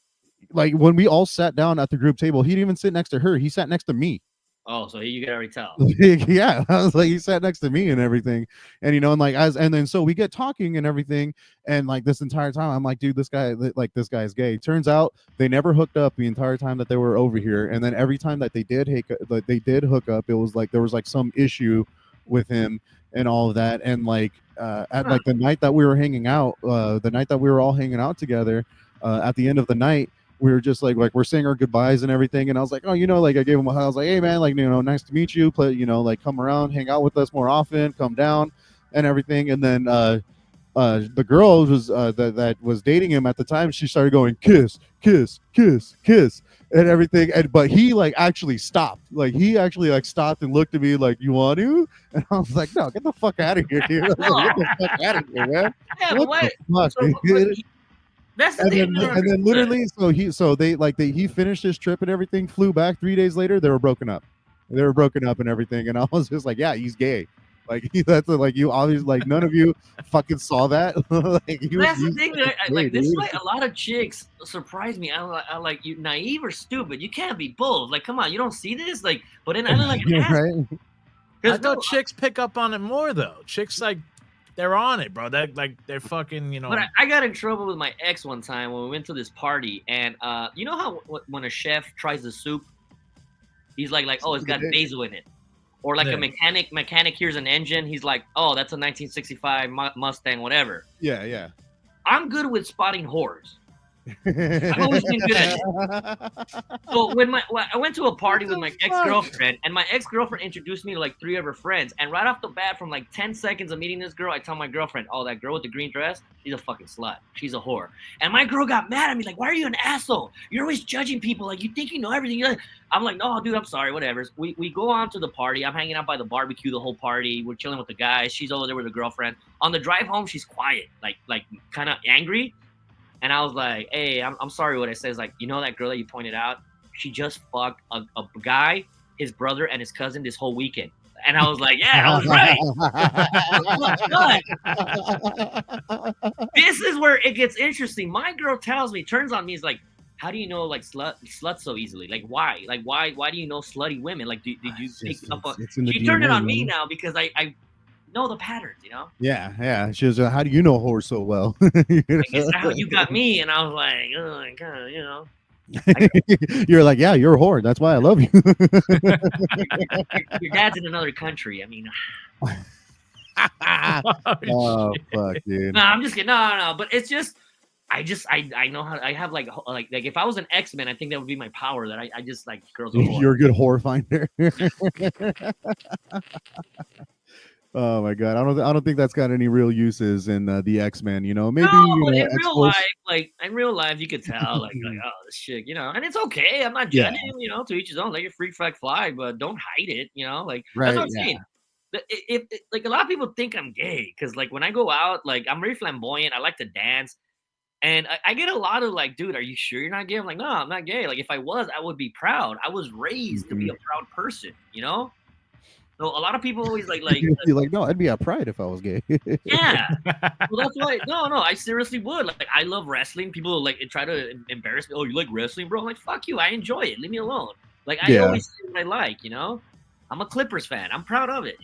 when we all sat down at the group table, he didn't even sit next to her, he sat next to me. Oh, so you can already tell. Yeah, I was like, he sat next to me and everything, and and like and then so we get talking and everything, and like this entire time I'm like, dude, this guy is gay. Turns out they never hooked up the entire time that they were over here, and then every time that they did hook up, it was like there was like some issue with him and all of that, and like at like the night that we were hanging out, the night that we were all hanging out together, at the end of the night, we were just like we're saying our goodbyes and everything, and I was like, oh, like I gave him a hug. I was like, hey man, like nice to meet you, play, like come around, hang out with us more often, come down and everything. And then the girl was that was dating him at the time, she started going kiss and everything, but he like actually stopped, stopped and looked at me like, you want to? And I was like, no, get the fuck out of here, dude. I was like, get the fuck out of here, man. Yeah, what the fuck, dude? That's the and then literally, he finished his trip and everything, flew back 3 days later, they were broken up and everything, and I was just like, yeah, he's gay. Like that's like, you obviously, like none of you fucking saw that. That's the thing that like this is like a lot of chicks surprise me. I like, you naive or stupid, you can't be both. Like, come on, you don't see this, like, but then I look like an ass. Right? I thought chicks pick up on it more though. Chicks, like, they're on it, bro. They're fucking, But I got in trouble with my ex one time when we went to this party, and you know how when a chef tries the soup, he's like, oh, it's got basil in it, or like a mechanic hears an engine, he's like, oh, that's a 1965 Mustang, whatever. Yeah. I'm good with spotting whores. I've always been good at it. So I went to a party with my ex-girlfriend, and my ex-girlfriend introduced me to like 3 of her friends, and right off the bat, from like 10 seconds of meeting this girl, I tell my girlfriend, oh, that girl with the green dress, she's a fucking slut, she's a whore. And my girl got mad at me, like, why are you an asshole? You're always judging people, like, you think you know everything. I'm like, no, dude, I'm sorry, whatever. We go on to the party, I'm hanging out by the barbecue the whole party, we're chilling with the guys, she's over there with her girlfriend. On the drive home, she's quiet, like kind of angry. And I was like, hey, I'm sorry what I said. It's like, you know that girl that you pointed out? She just fucked a guy, his brother, and his cousin this whole weekend. And I was like, yeah, I was right. This is where it gets interesting. My girl tells me, turns on me, is like, how do you know like slut so easily? Like why? Like why do you know slutty women? Like did you pick up on? She turned it on me now because I know the patterns, Yeah. She was, how do you know horse so well? Like, is that how you got me? And I was like, oh my god, You're like, yeah, you're a whore. That's why I love you. Your dad's in another country. I mean, Oh fuck, dude. no, I'm just kidding. No. But it's just, I know how. I have like if I was an X-Men, I think that would be my power. That I just like girls. You're a good whore finder. Oh my god, I don't think that's got any real uses in the X-Men. You know, maybe No, but in real X-Force. life, in real life, you could tell, oh, this shit, and it's okay. I'm not judging, to each his own. Let your freak flag fly, but don't hide it, that's Right, what I'm saying. If like a lot of people think I'm gay because like when I go out, like I'm very flamboyant. I like to dance, and I get a lot of like, dude, are you sure you're not gay? I'm like, no, I'm not gay. Like if I was, I would be proud. I was raised to be a proud person, So a lot of people always like you're like, no, I'd be at Pride if I was gay. yeah. Well, that's why. No, I seriously would. Like, I love wrestling. People like try to embarrass me. Oh, you like wrestling, bro? I'm like, fuck you. I enjoy it. Leave me alone. Like, I always say what I like. I'm a Clippers fan. I'm proud of it.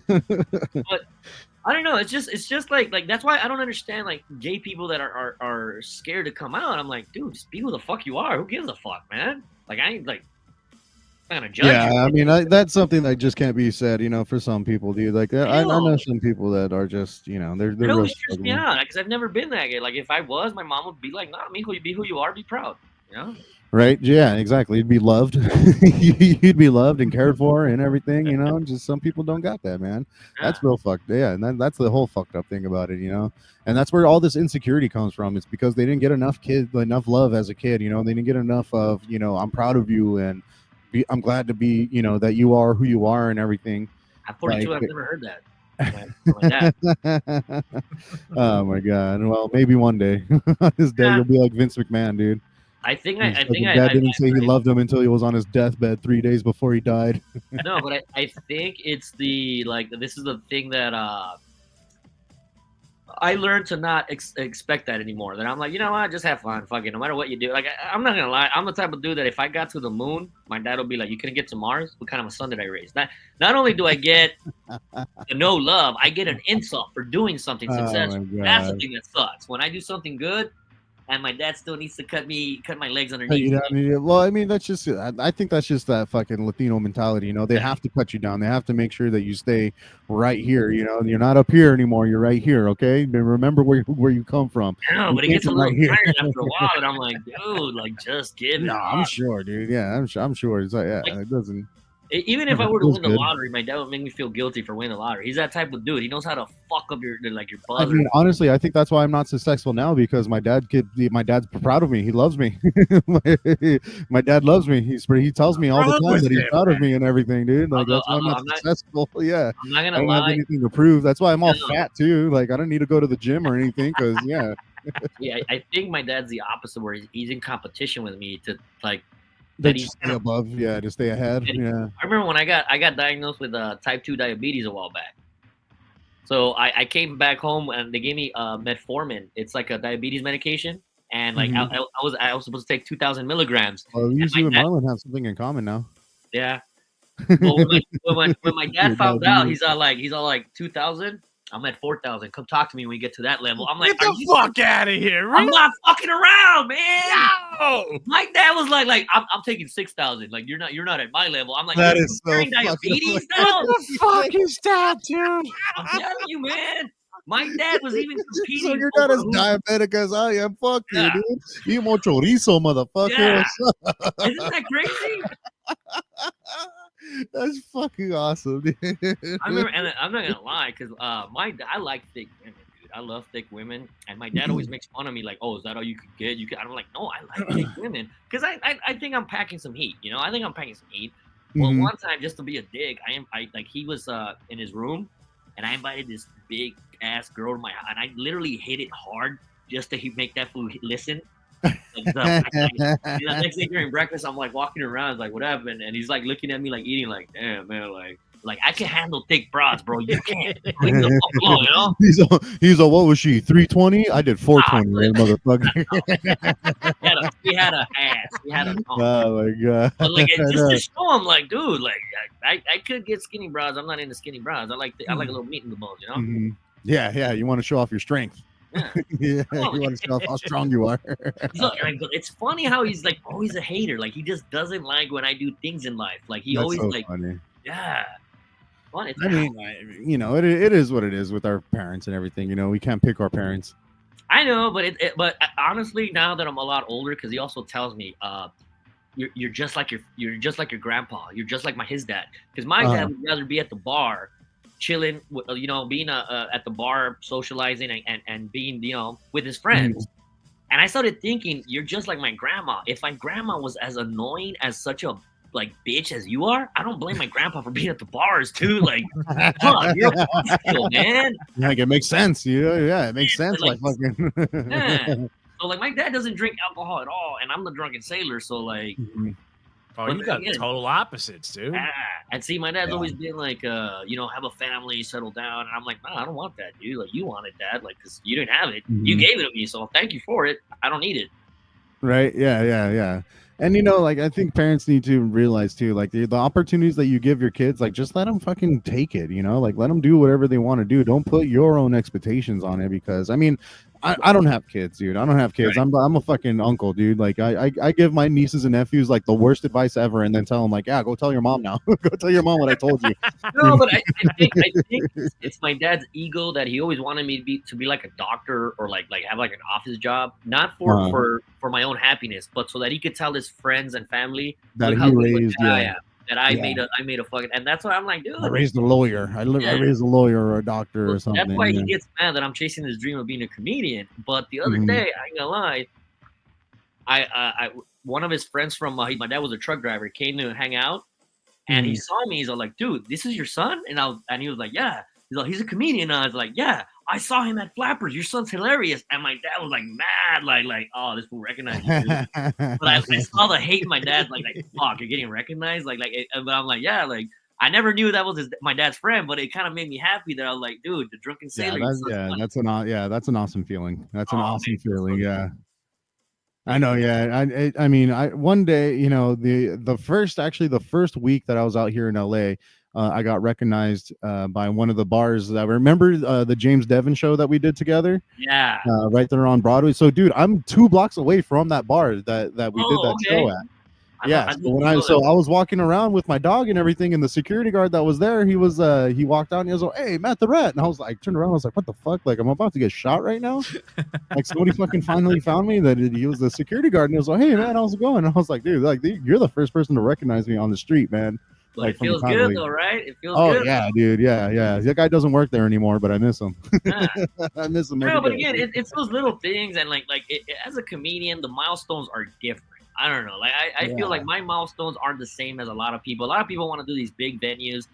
But I don't know. It's just like that's why I don't understand like gay people that are scared to come out. I'm like, dude, just be who the fuck you are. Who gives a fuck, man? Like, I ain't like. Judge you. I mean, that's something that just can't be said, for some people, dude. Like, I know some people that are just, they're it always stress me out because I've never been that gay. Like, if I was, my mom would be like, "Nah, me, be who you are, be proud." Right? Yeah, exactly. You'd be loved. You'd be loved and cared for and everything. Just some people don't got that, man. That's real fucked. Yeah, and that's the whole fucked up thing about it. And that's where all this insecurity comes from. It's because they didn't get enough love as a kid. They didn't get enough of, I'm proud of you and. I'm glad to be, that you are who you are and everything. At 42, I've never heard that. Oh my god! Well, maybe one day, this day you'll be like Vince McMahon, dude. I think Dad didn't say he loved him until he was on his deathbed 3 days before he died. No, but I think it's this is the thing that I learned to not expect that anymore. That I'm like, you know what, just have fun, fucking, no matter what you do. Like, I'm not gonna lie, I'm the type of dude that if I got to the moon, my dad will be like, you couldn't get to Mars? What kind of a son did I raise? Not only do I get no love, I get an insult for doing something successful. That's the thing that sucks. When I do something good, and my dad still needs to cut my legs underneath. Well, I mean, that's just. I think that's just that fucking Latino mentality. They have to cut you down. They have to make sure that you stay right here. You're not up here anymore. You're right here. Okay, remember where you come from. No, but it gets a little tired after a while, and I'm like, dude, like just give it. No, I'm sure, dude. Yeah, I'm sure. It's like, yeah, it doesn't. Even if I were to win the lottery, my dad would make me feel guilty for winning the lottery. He's that type of dude. He knows how to fuck up your buzzer. I mean, honestly, I think that's why I'm not successful now because my dad's proud of me. He loves me. My dad loves me. He tells me all the time that he's proud of me and everything, dude. Like that's why I'm not successful. Yeah, I'm not gonna I don't lie. have anything to prove. That's why I'm all fat too. Like I don't need to go to the gym or anything because yeah, I think my dad's the opposite, where he's in competition with me to like. That he's stay above, to stay ahead. Yeah. I remember when I got diagnosed with type 2 diabetes a while back. So I came back home and they gave me metformin. It's like a diabetes medication, and like I was supposed to take 2,000 milligrams. Well, you and Marlon have something in common now. Yeah. Well, when my dad found out, he's all like 2,000. I'm at 4,000. Come talk to me when we get to that level. I'm like, get the fuck out of here! I'm not fucking around, man. No. My dad was like I'm taking 6,000. Like you're not at my level. I'm like, that is so diabetes. What the fuck is that, dude? I'm telling you, man. My dad was even competing. So you're not as diabetic as I am. Fuck you, dude. You more chorizo, motherfucker. Yeah. Isn't that crazy? That's fucking awesome, dude. I remember, and I'm not gonna lie, because I like thick women, dude. I love thick women, and my dad always makes fun of me, like, "Oh, is that all you could get?" I'm like, "No, I like thick women, because I think I'm packing some heat. I think I'm packing some heat." Well, one time, just to be a dick, he was in his room, and I invited this big ass girl to my house, and I literally hit it hard just to make that fool listen. Next day during breakfast, I'm like walking around, like, what happened? And he's like looking at me, like eating, like, damn, man, like I can handle thick broads, bro. You can't. Leave the fuck alone, He's a what was she? 320? I did 420, motherfucker. He had a ass. He had a. Oh my god. But like, just to show him, like, dude, like, I could get skinny broads. I'm not into skinny broads. I like a little meat in the bones, Yeah. You want to show off your strength. Yeah. Yeah, Oh, you want to show off how strong you are. look, like, it's funny how he's like always a hater. Like he just doesn't like when I do things in life. Like he That's always so like, funny. yeah. Well, it's I mean, it is what it is with our parents and everything. We can't pick our parents. I know, but honestly, now that I'm a lot older, because he also tells me, you're just like you're just like your grandpa. You're just like his dad. Because my dad would rather be at the bar, chilling, being at the bar, socializing and being with his friends. And I started thinking, you're just like my grandma. If my grandma was as annoying as such a bitch as you are, I don't blame my grandpa for being at the bars too. Like, fuck, you're a buzzkill, man. Like it makes sense. Yeah, it makes sense. Like, fucking. yeah. So like, my dad doesn't drink alcohol at all, and I'm the drunken sailor. So like, oh, you got total opposites, dude. And see, my dad's always been like, have a family, settle down, and I'm like, no, I don't want that, dude. Like, you want it, Dad, like, because you didn't have it, you gave it to me, so thank you for it. I don't need it. Right? Yeah. And I think parents need to realize too, like the opportunities that you give your kids, like just let them fucking take it, like let them do whatever they want to do. Don't put your own expectations on it, because I mean, I don't have kids, dude. I don't have kids. Right. I'm a fucking uncle, dude. Like I give my nieces and nephews like the worst advice ever, and then tell them like, yeah, go tell your mom now. Go tell your mom what I told you. No, but I think it's my dad's ego that he always wanted me to be like a doctor or like have like an office job, not for my own happiness, but so that he could tell his friends and family that he raised. I am. That I made a fucking, and that's why I'm like, dude, I raised a lawyer. I raised a lawyer or a doctor or something. That's why he gets mad that I'm chasing this dream of being a comedian. But the other day, I ain't gonna lie, I one of his friends from my dad was a truck driver, came to hang out, and he saw me. He's like, dude, this is your son? And he was like, yeah. He's like, he's a comedian. And I was like, yeah. I saw him at Flappers. Your son's hilarious. And my dad was like mad, like, oh, this fool recognized you. But I saw the hate in my dad, like, fuck, you're getting recognized, but I'm like, yeah, like I never knew that was my dad's friend, but it kind of made me happy that I was like, dude, the drunken sailor. That's an awesome feeling. That's an awesome feeling. Yeah. I know, yeah. I mean, one day, the first week that I was out here in LA, I got recognized by one of the bars that remember the James Devon show that we did together. Yeah, right there on Broadway. So, dude, I'm 2 blocks away from that bar that we did that show at. Yeah, so I was walking around with my dog and everything, and the security guard that was there, he walked out and he was like, "Hey, Matt the Ratt," and I was like, turned around, I was like, "What the fuck? Like, I'm about to get shot right now." Like, somebody fucking finally found me that he was the security guard, and he was like, "Hey, man, how's it going?" And I was like, "Dude, like, you're the first person to recognize me on the street, man." But it feels good though, right? It feels good. Oh yeah, dude, yeah. That guy doesn't work there anymore, but I miss him. I miss him. No, but again, it's those little things, and as a comedian, the milestones are different. I don't know. Like I feel like my milestones aren't the same as a lot of people. A lot of people want to do these big venues.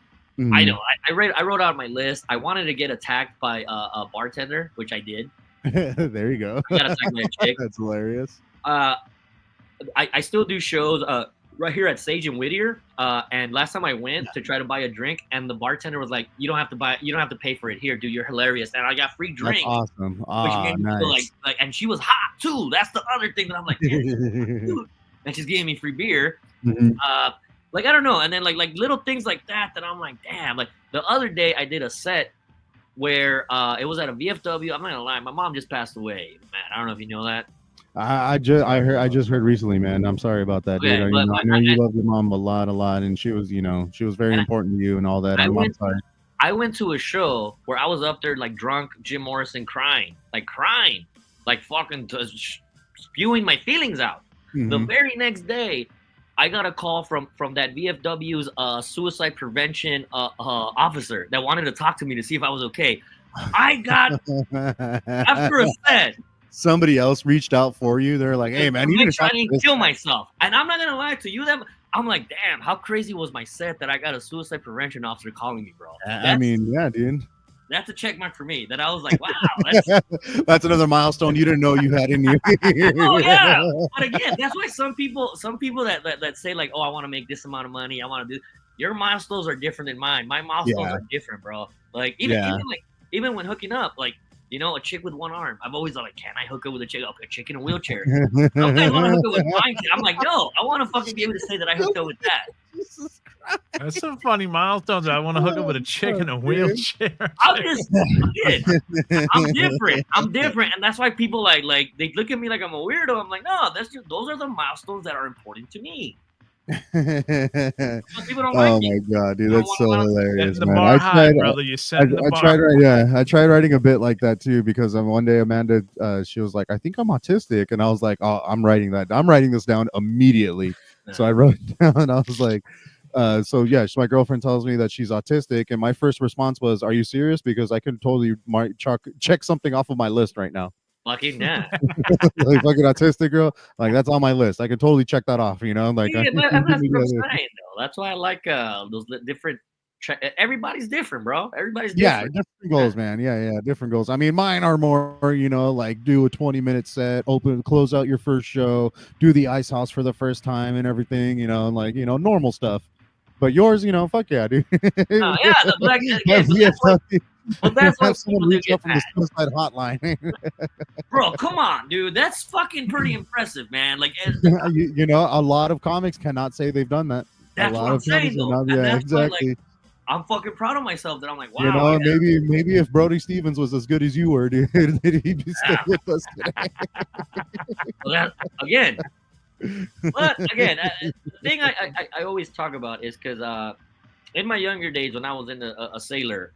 I know. I wrote out my list. I wanted to get attacked by a bartender, which I did. There you go. I got attacked by a chick. That's hilarious. I still do shows right here at Sage and Whittier. And last time I went to try to buy a drink, and the bartender was like, "You don't have to pay for it. Here, dude, you're hilarious." And I got free drinks. That's awesome. Which nice. feel like, and she was hot too. That's the other thing that I'm like, dude. And she's giving me free beer. I don't know. And then like little things like that I'm like, damn. Like the other day I did a set where it was at a VFW. I'm not gonna lie, my mom just passed away, man. I don't know if you know that. I just heard recently, man. I'm sorry about that, dude. I know you love your mom a lot, and she was very important to you and all that. I'm sorry. I went to a show where I was up there like drunk, Jim Morrison, crying, like fucking spewing my feelings out. The very next day, I got a call from that VFW's suicide prevention officer that wanted to talk to me to see if I was okay. I got after a set. Somebody else reached out for you. They're like, "Hey, man, you need to try to kill myself." And I'm not gonna lie to you, I'm like, damn, how crazy was my set that I got a suicide prevention officer calling me, bro? I mean, yeah, dude. That's a check mark for me. That I was like, wow, that's another milestone you didn't know you had in you. Oh yeah, but again, that's why some people that say like, oh, I want to make this amount of money, I want to do. Your milestones are different than mine. My milestones are different, bro. Like even when hooking up, like You know, a chick with one arm. I've always thought, like, can I hook up with a chick? Okay, a chick in a wheelchair. Some guys want to hook up with mine. I'm like, no, I want to fucking be able to say that I hooked up with that. Jesus Christ. That's some funny milestones. I want to hook up with a chick in a wheelchair. I'm just, again, I'm different. I'm different, and that's why people like they look at me like I'm a weirdo. I'm like, no, those are the milestones that are important to me. People don't like me. My god, dude, that's so hilarious, the man. bar high, brother. You're setting the bar. I tried writing a bit like that too because one day Amanda, she was like, "I think I'm autistic," and I was like, "Oh, I'm writing this down immediately." So I wrote it down. I was like, so yeah, my girlfriend tells me that she's autistic, and my first response was, "Are you serious?" Because I can totally check something off of my list right now. Fucking nah. Like fucking autistic girl, like that's on my list. I could totally check that off, you know. Like, yeah, that's what I'm saying, though. That's why I like those different. Everybody's different, bro. Everybody's different. Yeah, different goals, man. Yeah, different goals. I mean, mine are more, you know, like do a 20-minute set, close out your first show, do the ice house for the first time and everything, you know, like, you know, normal stuff. But yours, you know, fuck yeah, dude. Yeah, like, again, that's what someone reach out from the suicide hotline. Bro, come on, dude. That's fucking pretty impressive, man. Like, you know, a lot of comics cannot say they've done that. That's what I'm saying, though. Yeah, exactly. Why, like, I'm fucking proud of myself that I'm like, wow. You know, maybe if Brody Stevens was as good as you were, dude, he'd be still with us today. Well, again, the thing I always talk about is because in my younger days when I was in a sailor,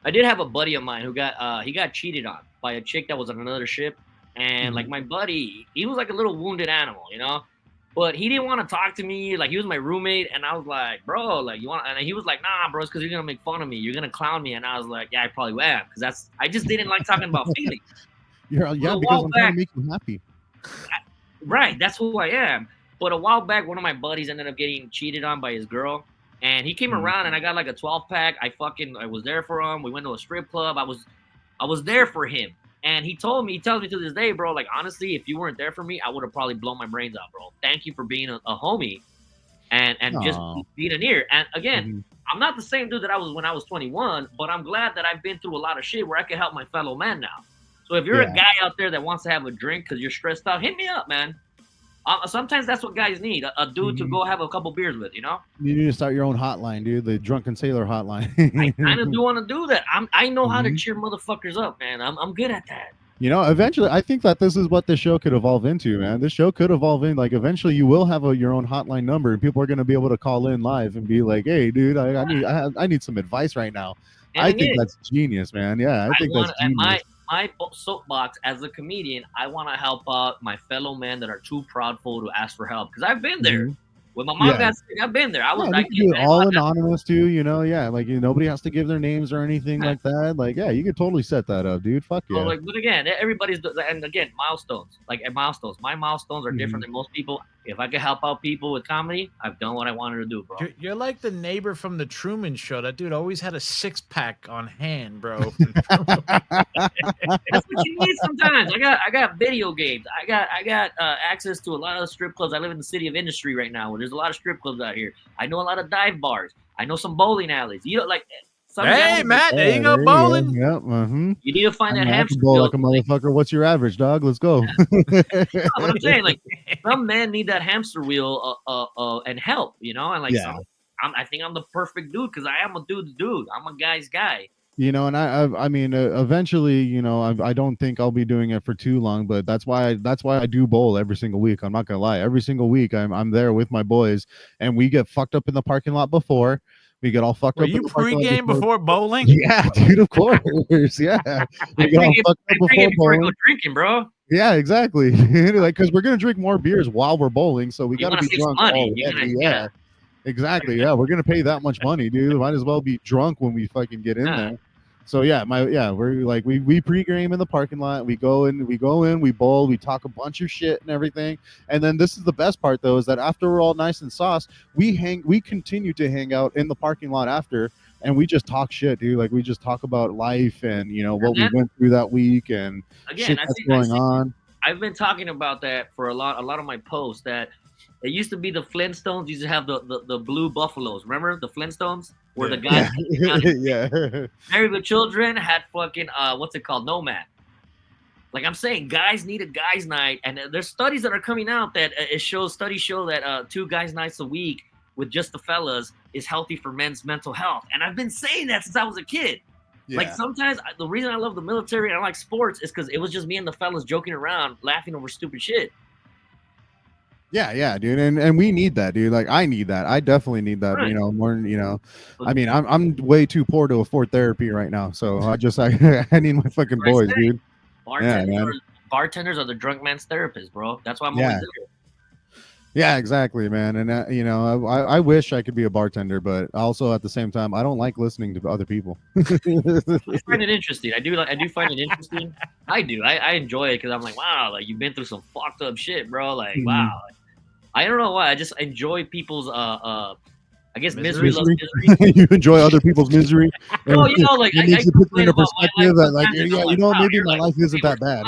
I did have a buddy of mine who got cheated on by a chick that was on another ship, and like my buddy, he was like a little wounded animal, you know, but he didn't want to talk to me. Like he was my roommate, and I was like, bro, like you want? And he was like, nah, bro, it's because you're gonna make fun of me, you're gonna clown me, and I was like, yeah, I probably am, because I just didn't like talking about feelings. Because I'm trying to make you happy. Right, that's who I am. But a while back, one of my buddies ended up getting cheated on by his girl, and he came around, and I got like a 12-pack. I was there for him. We went to a strip club. I was there for him, and he tells me to this day, bro, like honestly, if you weren't there for me, I would have probably blown my brains out, bro. Thank you for being a homie, and just being an ear. And again, I'm not the same dude that I was when I was 21, but I'm glad that I've been through a lot of shit where I can help my fellow man now. So if you're a guy out there that wants to have a drink because you're stressed out, hit me up, man. Sometimes that's what guys need, a dude to go have a couple beers with, you know? You need to start your own hotline, dude, the Drunken Sailor hotline. I kind of do want to do that. I know how to cheer motherfuckers up, man. I'm good at that. You know, eventually, I think that this is what the show could evolve into, man. This show could evolve in, like, eventually you will have your own hotline number, and people are going to be able to call in live and be like, hey, dude, I need some advice right now. And I think that's genius, man. Yeah, I think that's genius. My soapbox as a comedian, I want to help out my fellow men that are too proudful to ask for help. Because I've been there. When my mom got sick, I've been there. I was like, all anonymous too, you know. Yeah, like nobody has to give their names or anything like that. Like, yeah, you could totally set that up, dude. Fuck yeah. Like, but again, and again, milestones. Like milestones. My milestones are different than most people. If I could help out people with comedy, I've done what I wanted to do, bro. You're like the neighbor from the Truman Show. That dude always had a 6-pack on hand, bro. That's what you need sometimes. I got video games. I got access to a lot of strip clubs. I live in the city of industry right now, where there's a lot of strip clubs out here. I know a lot of dive bars. I know some bowling alleys. You know, like. Hey, Matt, there you go, bowling. Yep. You need to find that hamster wheel. Like a motherfucker. What's your average, dog? Let's go. What I'm saying, like, some men need that hamster wheel and help, you know? And, like, I think I'm the perfect dude because I am a dude's dude. I'm a guy's guy. You know, and I mean, eventually, you know, I don't think I'll be doing it for too long, but that's why I do bowl every single week. I'm not gonna lie. Every single week, I'm there with my boys, and we get fucked up in the parking lot before. We get all fucked up. Were you pregame before bowling? Yeah, dude, of course. Yeah. We get all fucked up before bowling. Go drinking, bro. Yeah, exactly. Like, because we're going to drink more beers while we're bowling, so we got to be drunk already. Yeah, exactly. Yeah, we're going to pay that much money, dude. Might as well be drunk when we fucking get in there. So we're like we pregame in the parking lot. We go in, we bowl, we talk a bunch of shit and everything. And then this is the best part though, is that after we're all nice and sauced, we continue to hang out in the parking lot after, and we just talk shit, dude. Like we just talk about life and you know what we went through that week and shit that's going on. I've been talking about that for a lot of my posts. That it used to be the Flintstones used to have the blue buffaloes. Remember the Flintstones? where the Yeah. guys Yeah. Married with Children had fucking what's it called, Nomad. Like I'm saying, guys need a guys' night, and there's studies that are coming out that studies show that 2 guys' nights a week with just the fellas is healthy for men's mental health. And I've been saying that since I was a kid. Like sometimes the reason I love the military and I like sports is because it was just me and the fellas joking around, laughing over stupid shit. Yeah, dude, and we need that, dude. Like I need that. I definitely need that. Right. You know, more. You know, I mean, I'm way too poor to afford therapy right now, so I need my fucking boys, dude. Bartenders are the drunk man's therapist, bro. That's why I'm Yeah. always there. Yeah, exactly, man. And you know, I wish I could be a bartender, but also at the same time, I don't like listening to other people. I find it interesting. I do find it interesting. I do. I enjoy it because I'm like, wow, like you've been through some fucked up shit, bro. Like, wow. I don't know why. I just enjoy people's I guess misery loves misery. You enjoy other people's misery. Oh, you know, like it needs to put it into perspective that, like, yeah, you know, maybe my life isn't that bad.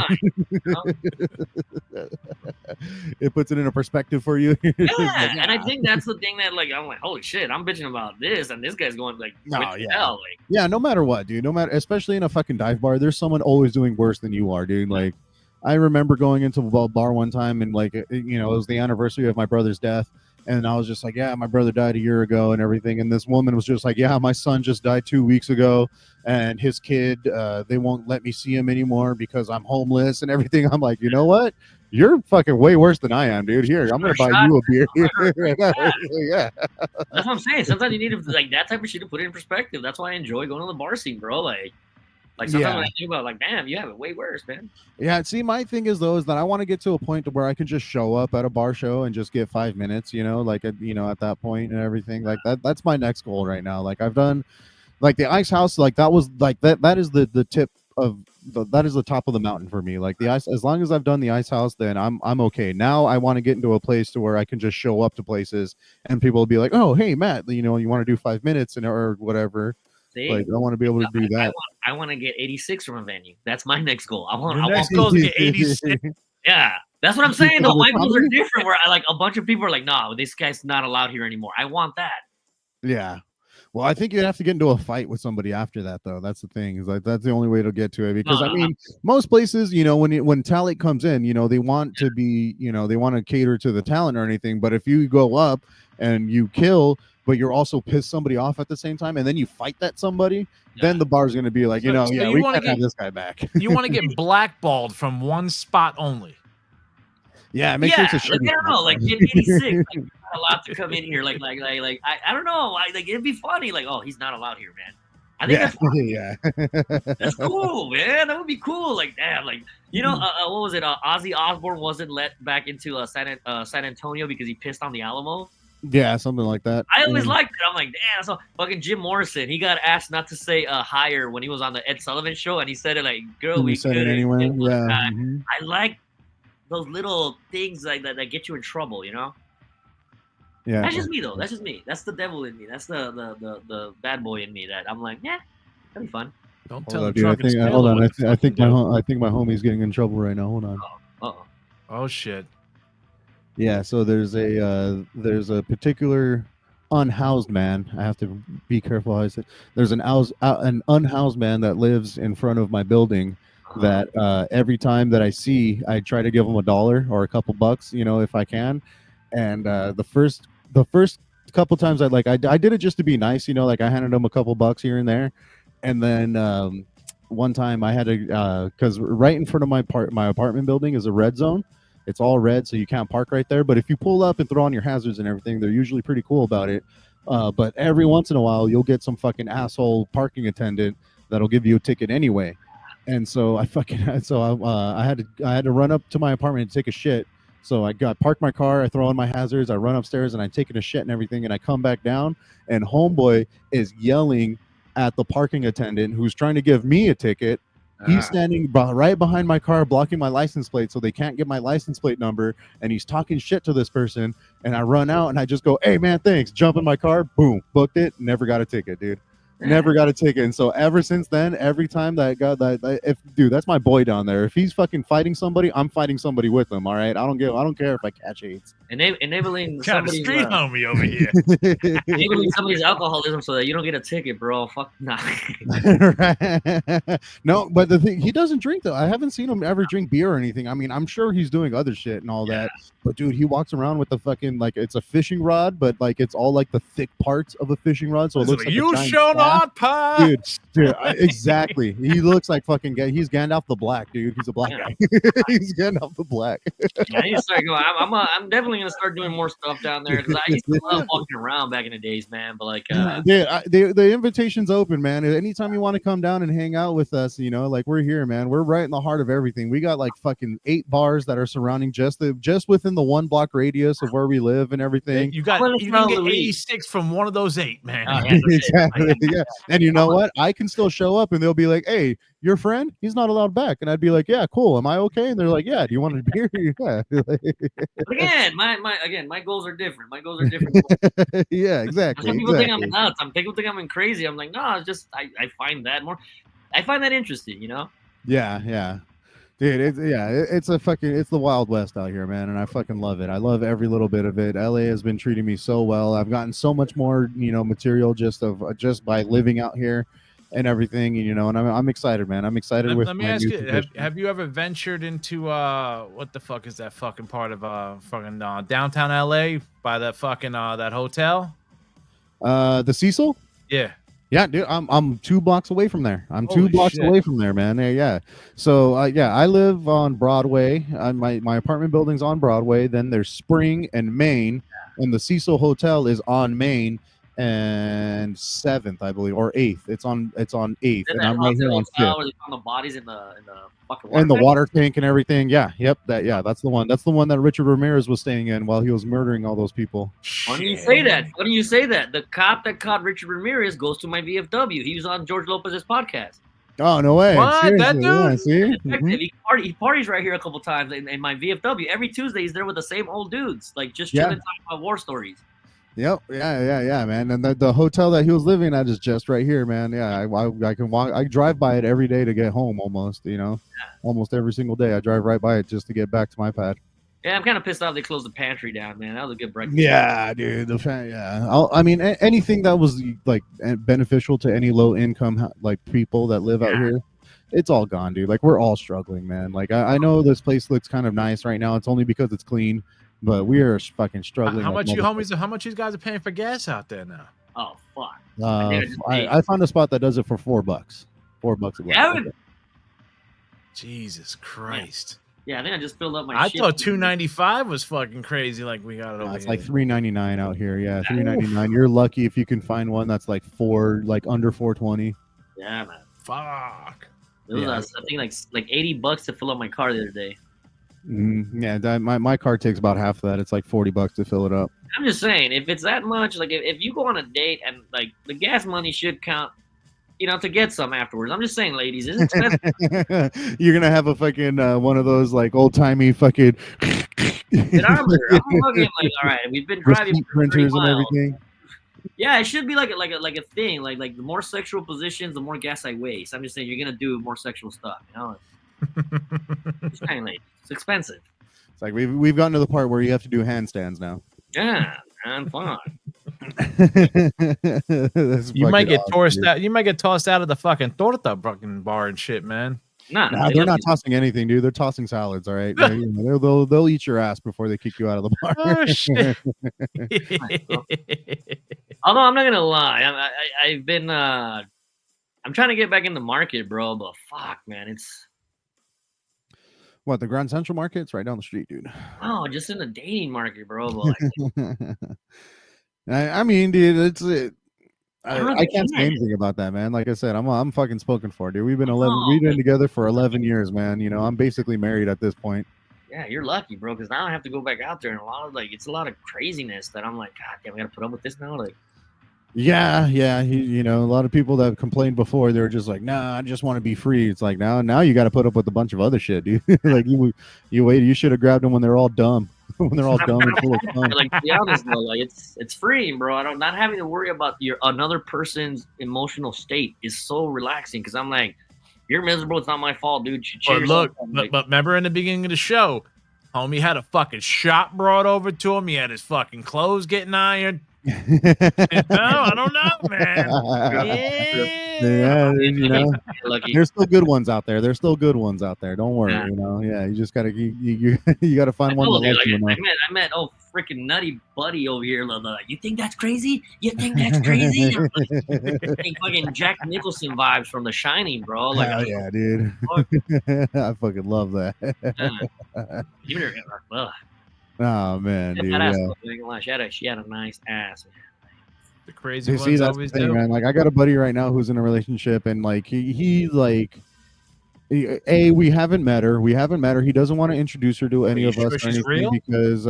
It puts it into perspective for you. Yeah, and I think that's the thing that, like, I'm like, holy shit, I'm bitching about this, and this guy's going like, hell, like, yeah, no matter what, dude, no matter, especially in a fucking dive bar, there's someone always doing worse than you are, dude. Like, I remember going into a bar one time, and like, you know, it was the anniversary of my brother's death. And I was just like, yeah, my brother died a year ago and everything. And this woman was just like, yeah, my son just died 2 weeks ago. And his kid, they won't let me see him anymore because I'm homeless and everything. I'm like, you know what? You're fucking way worse than I am, dude. Here, I'm going to buy you a beer. Yeah. That's what I'm saying. Sometimes you need to, like, that type of shit to put it in perspective. That's why I enjoy going to the bar scene, bro. Like sometimes when I think about, like, damn, you have it way worse, man. Yeah, see, my thing is though is that I want to get to a point where I can just show up at a bar show and just get 5 minutes, you know, like you know, at that point and everything. Like that's my next goal right now. Like I've done, like the Ice House, like that was like that is the tip of that is the top of the mountain for me. Like the ice, as long as I've done the Ice House, then I'm okay. Now I want to get into a place to where I can just show up to places and people will be like, oh, hey Matt, you know, you want to do 5 minutes and or whatever. See, like I want to be able to do that. I want to get 86 from a venue. That's my next goal. I want goal to get 86. Yeah, that's what I'm saying. Though my goals are different. Where I like a bunch of people are like, "Nah, this guy's not allowed here anymore." I want that. Yeah. Well, I think you'd have to get into a fight with somebody after that, though. That's the thing. Is like that's the only way to get to it. Because I mean, most places, you know, when talent comes in, you know, they want to be, you know, they want to cater to the talent or anything. But if you go up and you kill, but you're also piss somebody off at the same time, and then you fight that somebody, then the bar's going to be like, you know, yeah, we can't have this guy back. You want to get blackballed from one spot only. Yeah, it makes sense. I don't know, like in 86, like, you're not allowed to come in here. Like I don't know, like it'd be funny. Like, oh, he's not allowed here, man. I think that's funny. That's cool, man. That would be cool. Like, damn, like, you know, what was it? Ozzy Osbourne wasn't let back into San Antonio because he pissed on the Alamo. Yeah, something like that. I always liked it. I'm like, damn. So fucking Jim Morrison, he got asked not to say higher when he was on the Ed Sullivan Show, and he said it like, "Girl, we said it anyway." Yeah, I like those little things like that get you in trouble, you know. Yeah, that's just me though. That's just me. That's the devil in me. That's the bad boy in me. That I'm like, yeah, that'd be fun. Don't tell him. Hold on. I think my homie's getting in trouble right now. Hold on. Oh shit. Yeah, so there's a particular unhoused man. I have to be careful how I say. There's an unhoused man that lives in front of my building. That every time that I see, I try to give him $1 or a couple bucks, you know, if I can. And the first couple times I did it just to be nice, you know, like I handed him a couple bucks here and there. And then one time I had to because right in front of my apartment building is a red zone. It's all red, so you can't park right there. But if you pull up and throw on your hazards and everything, they're usually pretty cool about it. But every once in a while, you'll get some fucking asshole parking attendant that'll give you a ticket anyway. And so I had to run up to my apartment and take a shit. So I parked my car, I throw on my hazards, I run upstairs, and I take a shit and everything, and I come back down, and homeboy is yelling at the parking attendant who's trying to give me a ticket. He's standing right behind my car, blocking my license plate so they can't get my license plate number. And he's talking shit to this person. And I run out and I just go, hey, man, thanks. Jump in my car. Boom. Booked it. Never got a ticket, dude. Never got a ticket. And so ever since then, every time that got if dude, that's my boy down there. If he's fucking fighting somebody, I'm fighting somebody with him. All right. I don't care if I catch AIDS. Enabling Got a somebody's street homie over here. enabling somebody's alcoholism so that you don't get a ticket, bro. Fuck nah. No, but the thing, he doesn't drink though. I haven't seen him ever drink beer or anything. I mean, I'm sure he's doing other shit and all that. But dude, he walks around with the fucking like it's a fishing rod, but like it's all like the thick parts of a fishing rod, so it looks like you a giant shall staff. not pass. Dude, exactly. He looks like fucking. He's Gandalf the Black, dude. He's a black guy. He's Gandalf the Black. Yeah, I need to start going. I'm definitely gonna start doing more stuff down there because I used to love walking around back in the days, man. But like, the invitation's open, man. Anytime you want to come down and hang out with us, you know, like we're here, man. We're right in the heart of everything. We got like fucking 8 bars that are surrounding just within the 1 block radius of where we live and everything. You can get 86 from one of those 8, man. Oh, yeah, exactly. Yeah. And you know what? I can still show up and they'll be like, "Hey, your friend, he's not allowed back." And I'd be like, "Yeah, cool. Am I okay?" And they're like, "Yeah, do you want a beer?" Yeah. But again, my goals are different. My goals are different. Yeah, exactly. Some people think I'm nuts. People think I'm crazy. I'm like, no, it's just I find that more. I find that interesting, you know? Yeah. Dude, it's the Wild West out here, man, and I fucking love it. I love every little bit of it. LA has been treating me so well. I've gotten so much more, you know, material just by living out here and everything, you know, and I'm excited, man. I'm excited with. Let me ask you: have you ever ventured into what the fuck is that fucking part of fucking downtown LA by that fucking that hotel? The Cecil? Yeah. Yeah, dude, I'm 2 blocks away from there. I'm Holy 2 blocks shit. away from there, man. Yeah. So I live on Broadway. My apartment building's on Broadway. Then there's Spring and Main, and the Cecil Hotel is on Main and 7th, I believe, or 8th. It's on 8th, and I'm right here on 5th. Where they found the bodies in the fucking water And the tank? water tank and everything. Yeah, yep. That's the one. That's the one that Richard Ramirez was staying in while he was murdering all those people. Funny you say that. The cop that caught Richard Ramirez goes to my VFW. He was on George Lopez's podcast. Oh, no way. What? Seriously, That dude? yeah, see? Detective, he parties right here a couple times in my VFW. Every Tuesday he's there with the same old dudes, like just chilling, talking about war stories. Yep. Yeah, man. And the hotel that he was living at is just right here, man. Yeah, I can walk. I drive by it every day to get home, almost. You know, almost every single day I drive right by it just to get back to my pad. Yeah, I'm kind of pissed off they closed the pantry down, man. That was a good breakfast. Yeah, dude. I mean, anything that was like beneficial to any low income like people that live out here, it's all gone, dude. Like we're all struggling, man. Like I know this place looks kind of nice right now. It's only because it's clean. But we are fucking struggling. How much you guys are paying for gas out there now? Oh fuck! I found a spot that does it for $4. $4 a gallon. Jesus Christ! Yeah, I think I just filled up my. I thought $2.95 was fucking crazy. Like we got it over it's here. like $3.99 out here. Yeah, $3.99. You're lucky if you can find one that's like under $4.20. Yeah, man. Fuck. It was I think like $80 to fill up my car the other day. Yeah, my car takes about half of that. It's like $40 to fill it up. I'm just saying, if it's that much, like if you go on a date and like the gas money should count, you know, to get some afterwards. I'm just saying, ladies, it's expensive. You're gonna have a fucking one of those like old timey fucking. I'm looking like, all right, we've been driving printers and everything. Yeah, it should be like a thing. Like the more sexual positions, the more gas I waste. I'm just saying, you're gonna do more sexual stuff, you know. It's kind of late. It's expensive. It's like we've gotten to the part where you have to do handstands now. Yeah, man, fun. You might get tossed out. You might get tossed out of the fucking torta fucking bar and shit, man. Nah, they're not tossing anything, dude. They're tossing salads. All right, they'll eat your ass before they kick you out of the bar. Oh shit! Although I'm not gonna lie, I've been I'm trying to get back in the market, bro. But fuck, man, it's. What, the Grand Central Market's right down the street, dude? Oh, just in the dating market, bro. But I mean, dude, I can't say anything about that, man. Like I said, I'm fucking spoken for, dude. We've been together for 11 years, man. You know, I'm basically married at this point. Yeah, you're lucky, bro, because now I have to go back out there and it's a lot of craziness that I'm like, God damn, we gotta put up with this now, like. Yeah. You know, a lot of people that complained before, they were just like, nah, I just want to be free. It's like now you got to put up with a bunch of other shit, dude. Like you waited. You should have grabbed them when they're all dumb. when they're all dumb and full of fun. Like, to be honest though, like it's freeing, bro. I don't not having to worry about your another person's emotional state is so relaxing because I'm like, you're miserable. It's not my fault, dude. But look, but remember in the beginning of the show, homie had a fucking shot brought over to him. He had his fucking clothes getting ironed. No, I don't know, man. Yeah, you know, there's still good ones out there. There's still good ones out there. Don't worry, you know. Yeah, you just gotta you gotta find one that loves you enough. I met freaking nutty buddy over here. You think that's crazy? You think that's crazy? Like, fucking Jack Nicholson vibes from The Shining, bro. Like, hell yeah, dude. I fucking love that. Oh man, dude. Yeah. She had a nice ass, man. The crazy ones that's always the thing, do. man. Like I got a buddy right now who's in a relationship, and like he we haven't met her. He doesn't want to introduce her to any of us or anything real? because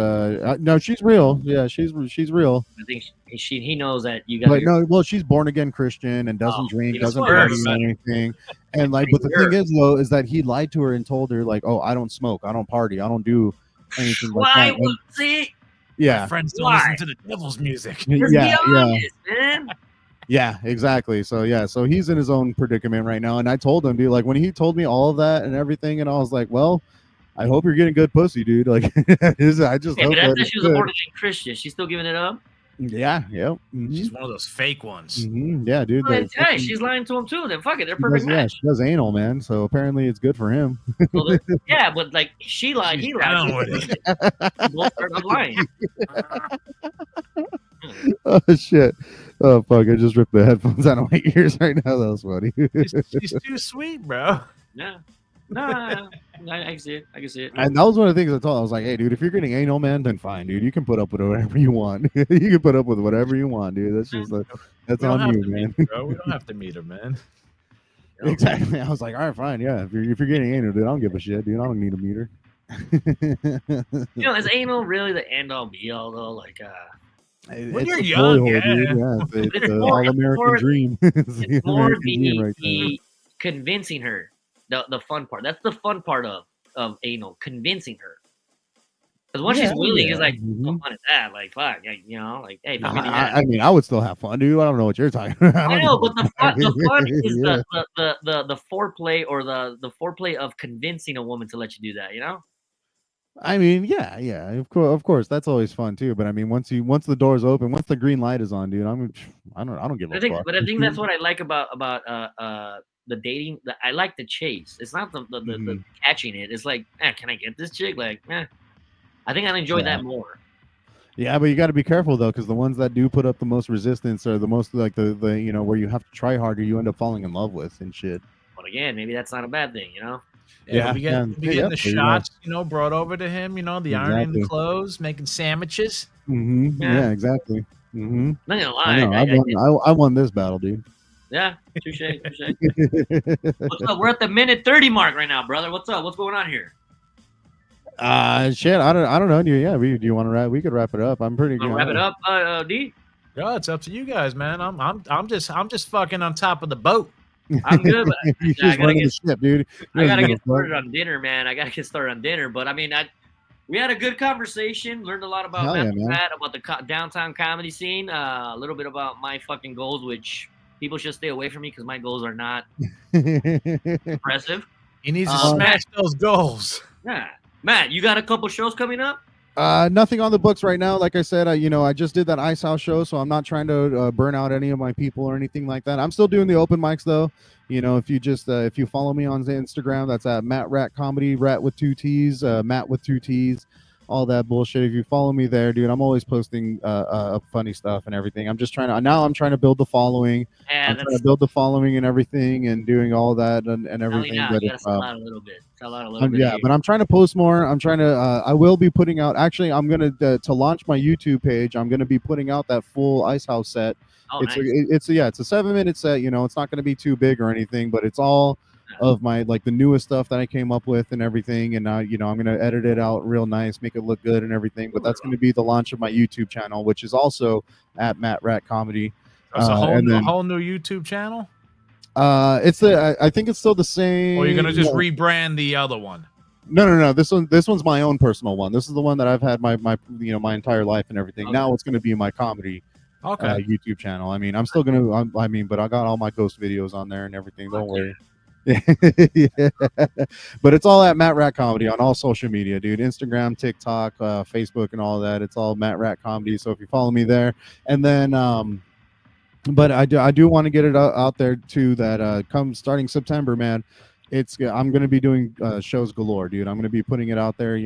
no, she's real. Yeah, she's real. I think he knows that you got. But no, well, she's born again Christian and doesn't drink, doesn't party or anything. And like, but the thing is though, is that he lied to her and told her like, oh, I don't smoke, I don't party, I don't do anything like that. And, see? Yeah, my friends don't listen to the devil's music. Yeah, honest, man. Yeah, exactly. So yeah, so he's in his own predicament right now. And I told him, dude, like when he told me all of that and everything, and I was like, well, I hope you're getting good pussy, dude. Like I just hope that she was a born again Christian. She's still giving it up. Yeah, yeah. She's one of those fake ones. Yeah, dude. Hey, she's lying to him too. Then fuck it, they're perfect match. Yeah, she does anal, man. So apparently it's good for him. Well, yeah, but like she lied, he lied. Both are lying. Oh shit! Oh fuck! I just ripped the headphones out of my ears right now. That was funny. She's too sweet, bro. Yeah. No, I can see it. I can see it. And that was one of the things I told him. I was like, hey, dude, if you're getting anal, man, then fine, dude. You can put up with whatever you want. You can put up with whatever you want, dude. That's just that's on you, man. Bro. We don't have to meet her, man. Exactly. I was like, all right, fine, yeah. If you're getting anal, dude, I don't give a shit, dude. I don't need to meet her. Is anal really the end all be all though? Like, when you're young, dude. Yeah, it's the all-American dream. It's more the convincing her. The fun part. That's the fun part of anal, convincing her. Because once she's willing, it's like, what fun is that? Like, fuck, you know, like, hey. I mean, I would still have fun, dude. I don't know what you're talking about. I know, but the fun is the foreplay or the foreplay of convincing a woman to let you do that. You know. I mean, yeah, of course, that's always fun too. But I mean, once the door's open, once the green light is on, dude, I don't give a fuck. But I think that's what I like about the dating. I like the chase. It's not the catching it. It's like, can I get this chick? Like, I think I enjoy that more. Yeah, but you got to be careful though, because the ones that do put up the most resistance are the most like the you know where you have to try harder, you end up falling in love with and shit. But again, maybe that's not a bad thing, you know. Yeah, we get the shots, brought over to him. The ironing the clothes, making sandwiches. Yeah, exactly. Not gonna lie, I won this battle, dude. Yeah, touche. What's up? We're at the minute 30 mark right now, brother. What's up? What's going on here? Shit, I don't know. Yeah, do you want to wrap? We could wrap it up. I'm pretty good. Wrap it up, D. Yeah, it's up to you guys, man. I'm just fucking on top of the boat. I'm good, but you're just running the ship, dude. I gotta get started on dinner, man. But I mean, we had a good conversation. Learned a lot about Matt The Ratt, about the downtown comedy scene. A little bit about my fucking goals, which people should stay away from me because my goals are not impressive. He needs to smash those goals. Yeah, Matt, you got a couple shows coming up? Nothing on the books right now. Like I said, I just did that Ice House show, so I'm not trying to burn out any of my people or anything like that. I'm still doing the open mics though. If you follow me on Instagram, that's at Matt Ratt Comedy, Rat with 2 T's, Matt with 2 T's, all that bullshit. If you follow me there, dude, I'm always posting funny stuff and everything. I'm trying to build the following. Yeah, I'm trying to build the following and everything and doing all that and everything. But sell out a little bit. Yeah, but I'm trying to post more. I'm trying to. I will be putting out. Actually, I'm gonna to launch my YouTube page. I'm gonna be putting out that full Ice House set. Oh, it's nice. It's a 7-minute set. It's not gonna be too big or anything, but it's all of my the newest stuff that I came up with and everything. And I'm gonna edit it out real nice, make it look good and everything. But that's gonna be the launch of my YouTube channel, which is also at Matt Ratt Comedy. It's a whole new YouTube channel. I think it's still the same. Or you're gonna just rebrand the other one. No. This one's my own personal one. This is the one that I've had my my entire life and everything. Okay. Now it's going to be my comedy YouTube channel. I mean, I'm still gonna. But I got all my ghost videos on there and everything. Don't worry. Yeah. But it's all at Matt Ratt Comedy on all social media, dude. Instagram, TikTok, Facebook, and all that. It's all Matt Ratt Comedy. So if you follow me there, and then but I do want to get it out there too that come starting September, man. I'm going to be doing shows galore, dude. I'm going to be putting it out there,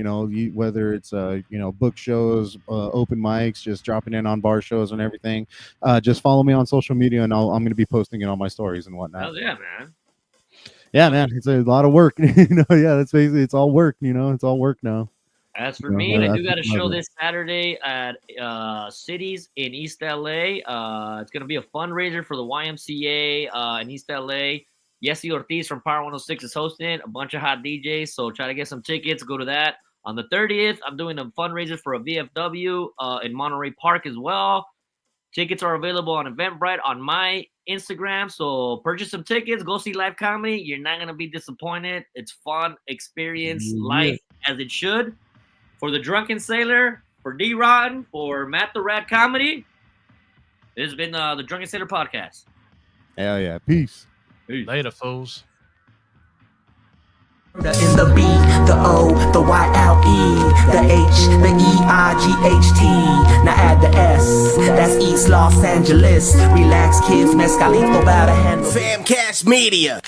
whether it's book shows, open mics, just dropping in on bar shows and everything. Just follow me on social media, and I'm going to be posting it on my stories and whatnot. Hell yeah, man. Yeah, man, it's a lot of work. Yeah, that's basically it's all work. It's all work now. As for me, I do got a show this Saturday at Cities in East LA. It's going to be a fundraiser for the YMCA in East LA. Yesy Ortiz from Power 106 is hosting, a bunch of hot DJs. So try to get some tickets. Go to that. On the 30th, I'm doing a fundraiser for a VFW in Monterey Park as well. Tickets are available on Eventbrite on my Instagram. So purchase some tickets. Go see live comedy. You're not going to be disappointed. It's fun experience, life as it should. For the Drunken Sailor, for Dee Rotten, for Matt The Ratt Comedy, this has been the Drunken Sailor Podcast. Hell yeah. Peace. Later, fools. In the B, the O, the Y-L-E, the H, the E-I-G-H-T. Now add the S, that's East Los Angeles. Relax, kids, mezcalito, bout to handle. Famcast Media.